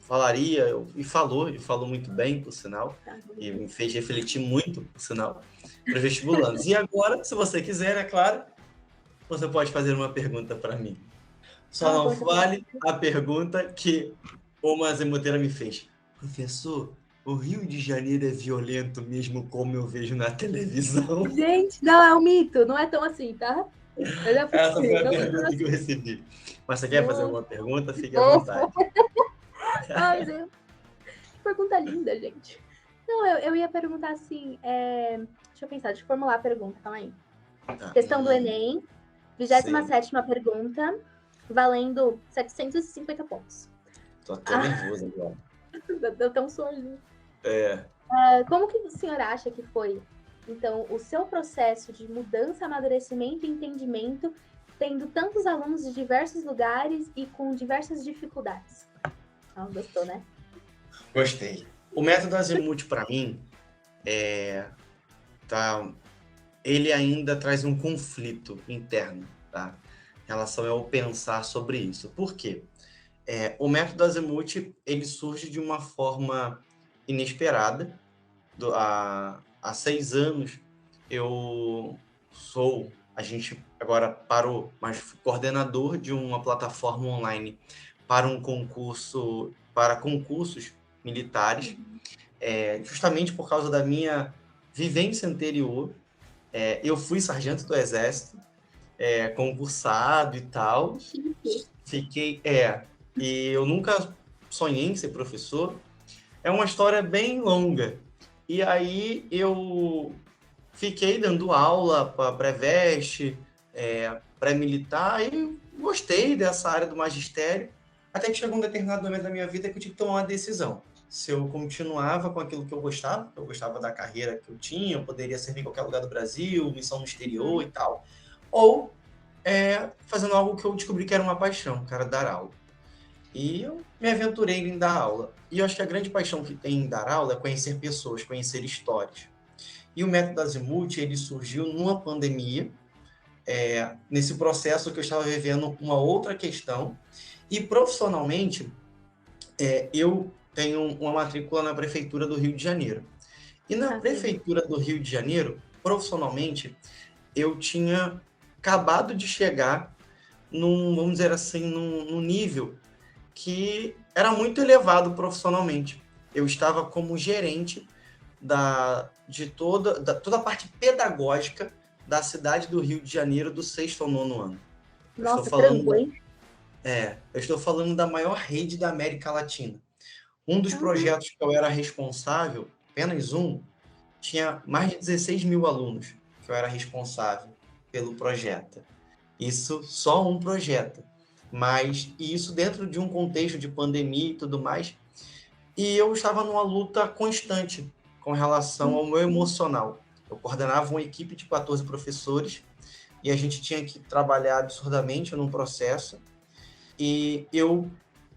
Speaker 2: falaria e falou muito bem, por sinal,
Speaker 1: Tá.
Speaker 2: e me fez refletir muito, por sinal, para os vestibulantes. E agora, se você quiser, é claro, você pode fazer uma pergunta para mim. Só não
Speaker 1: Poxa,
Speaker 2: vale a pergunta que uma azimuteira me fez. Professor, o Rio de Janeiro é violento mesmo como eu vejo na televisão?
Speaker 1: gente, não, é um mito. Não é tão assim, tá? Eu já fui.
Speaker 2: Essa foi a
Speaker 1: Não é tão
Speaker 2: pergunta que eu
Speaker 1: assim.
Speaker 2: recebi. Mas você quer fazer
Speaker 1: Nossa,
Speaker 2: alguma pergunta?
Speaker 1: que
Speaker 2: Fique à
Speaker 1: fofo.
Speaker 2: vontade.
Speaker 1: Ai, Deus. Que pergunta linda, gente. Não, eu ia perguntar assim. Deixa eu pensar, deixa eu formular a pergunta, calma aí. Questão do Enem,
Speaker 2: Sim.
Speaker 1: 27ª pergunta, valendo 750 pontos.
Speaker 2: Tô até nervoso agora.
Speaker 1: Deu até um sorriso.
Speaker 2: É.
Speaker 1: Como que o senhor acha que foi, então, o seu processo de mudança, amadurecimento e entendimento, tendo tantos alunos de diversos lugares e com diversas dificuldades? Gostou, né?
Speaker 2: Gostei. O método Azimuth, para mim, ele ainda traz um conflito interno, tá? Em relação ao pensar sobre isso. Por quê? O método Azimuth, ele surge de uma forma inesperada. Há 6 anos, a gente agora parou, mas fui coordenador de uma plataforma online para para concursos militares, justamente por causa da minha vivência anterior Eu fui sargento do Exército, concursado e tal. Fiquei, e eu nunca sonhei em ser professor. É uma história bem longa. E aí eu fiquei dando aula para pré-veste, pré-militar, e gostei dessa área do magistério, até que chegou um determinado momento da minha vida que eu tive que tomar uma decisão. Se eu continuava com aquilo que eu gostava da carreira que eu tinha, eu poderia servir em qualquer lugar do Brasil, missão no exterior e tal, ou fazendo algo que eu descobri que era uma paixão, que era dar aula. E eu me aventurei em dar aula. E eu acho que a grande paixão que tem em dar aula é conhecer pessoas, conhecer histórias. E o método Azimuth, ele surgiu numa pandemia, nesse processo que eu estava vivendo uma outra questão. E profissionalmente, eu tenho uma matrícula na Prefeitura do Rio de Janeiro. E na Prefeitura do Rio de Janeiro, profissionalmente, eu tinha acabado de chegar vamos dizer assim, num nível que era muito elevado profissionalmente. Eu estava como gerente de toda a parte pedagógica da cidade do Rio de Janeiro, do 6º ao 9º ano.
Speaker 1: Nossa, tranquilo, hein?
Speaker 2: Eu estou falando da maior rede da América Latina. Um dos projetos que eu era responsável, apenas um, tinha mais de 16 mil alunos que eu era responsável pelo projeto. Isso só um projeto. Mas isso dentro de um contexto de pandemia e tudo mais. E eu estava numa luta constante com relação ao meu emocional. Eu coordenava uma equipe de 14 professores e a gente tinha que trabalhar absurdamente num processo. E eu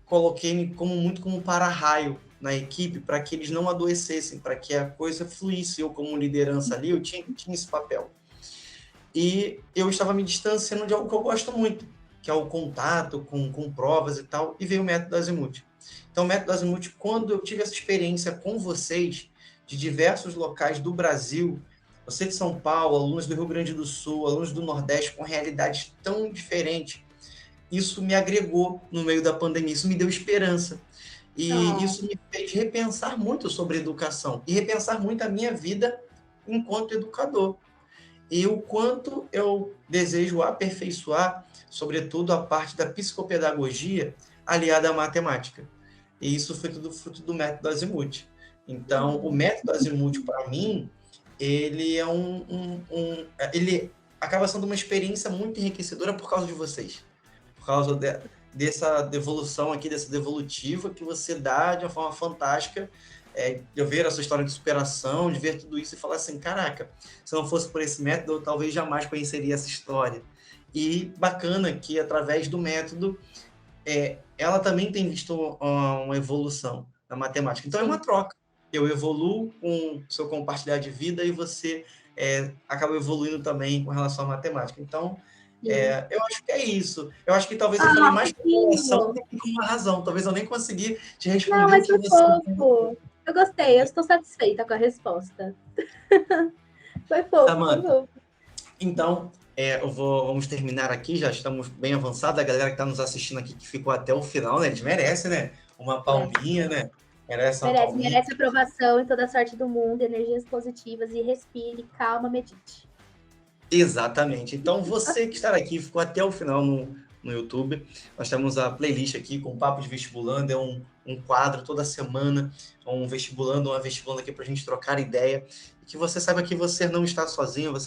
Speaker 2: coloquei muito como para-raio na equipe para que eles não adoecessem, para que a coisa fluísse. Eu, como liderança ali, eu tinha esse papel. E eu estava me distanciando de algo que eu gosto muito, que é o contato com provas e tal, e veio o método Azimuth. Então, o método Azimuth, quando eu tive essa experiência com vocês, de diversos locais do Brasil, você de São Paulo, alunos do Rio Grande do Sul, alunos do Nordeste, com realidades tão diferentes, isso me agregou no meio da pandemia, isso me deu esperança. E isso me fez repensar muito sobre educação, e repensar muito a minha vida enquanto educador. E o quanto eu desejo aperfeiçoar, sobretudo, a parte da psicopedagogia aliada à matemática. E isso foi tudo fruto do método Azimuth. Então, o método Azimuth, para mim, ele ele acaba sendo uma experiência muito enriquecedora por causa de vocês. Por causa dessa devolução aqui, dessa devolutiva que você dá de uma forma fantástica, de eu ver a sua história de superação, de ver tudo isso e falar assim, caraca, se não fosse por esse método, eu talvez jamais conheceria essa história. E bacana que, através do método, ela também tem visto uma evolução na matemática. Então, é uma troca. Eu evoluo com o seu compartilhar de vida e você acaba evoluindo também com relação à matemática. Então, eu acho que é isso. Eu acho que talvez eu falei mais com uma emoção do que com uma razão. Talvez eu nem consegui te responder.
Speaker 1: Não, mas foi fofo. Eu gostei, eu estou satisfeita com a resposta. Foi fofo, foi fofo.
Speaker 2: Então, vamos terminar aqui, já estamos bem avançados. A galera que está nos assistindo aqui, que ficou até o final, né? Eles merecem, né? Uma palminha, né?
Speaker 1: Merece aprovação e toda a sorte do mundo, energias positivas, e respire, calma, medite.
Speaker 2: Exatamente. Então, você que está aqui, ficou até o final no YouTube, nós temos a playlist aqui com Papo de Vestibulando, é um quadro toda semana, uma vestibulanda aqui para a gente trocar ideia, e que você saiba que você não está sozinho,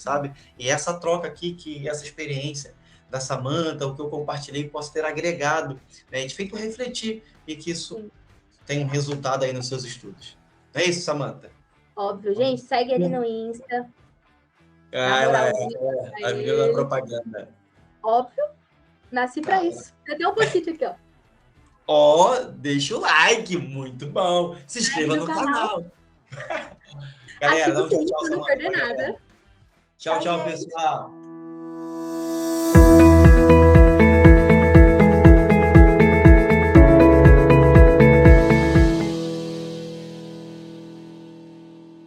Speaker 2: sabe? E essa troca aqui, essa experiência da Samantha, o que eu compartilhei, posso ter agregado, né, e feito refletir, e que isso tenha um resultado aí nos seus estudos. É isso, Samantha?
Speaker 1: Óbvio, gente, segue ele no Insta.
Speaker 2: Ela é a menina da propaganda.
Speaker 1: Óbvio, nasci pra isso. Tem até um post-it aqui,
Speaker 2: ó. Deixa o like, muito bom. Se inscreva no canal. Galera,
Speaker 1: ativa o sininho pra não perder nada.
Speaker 2: Tchau, pessoal.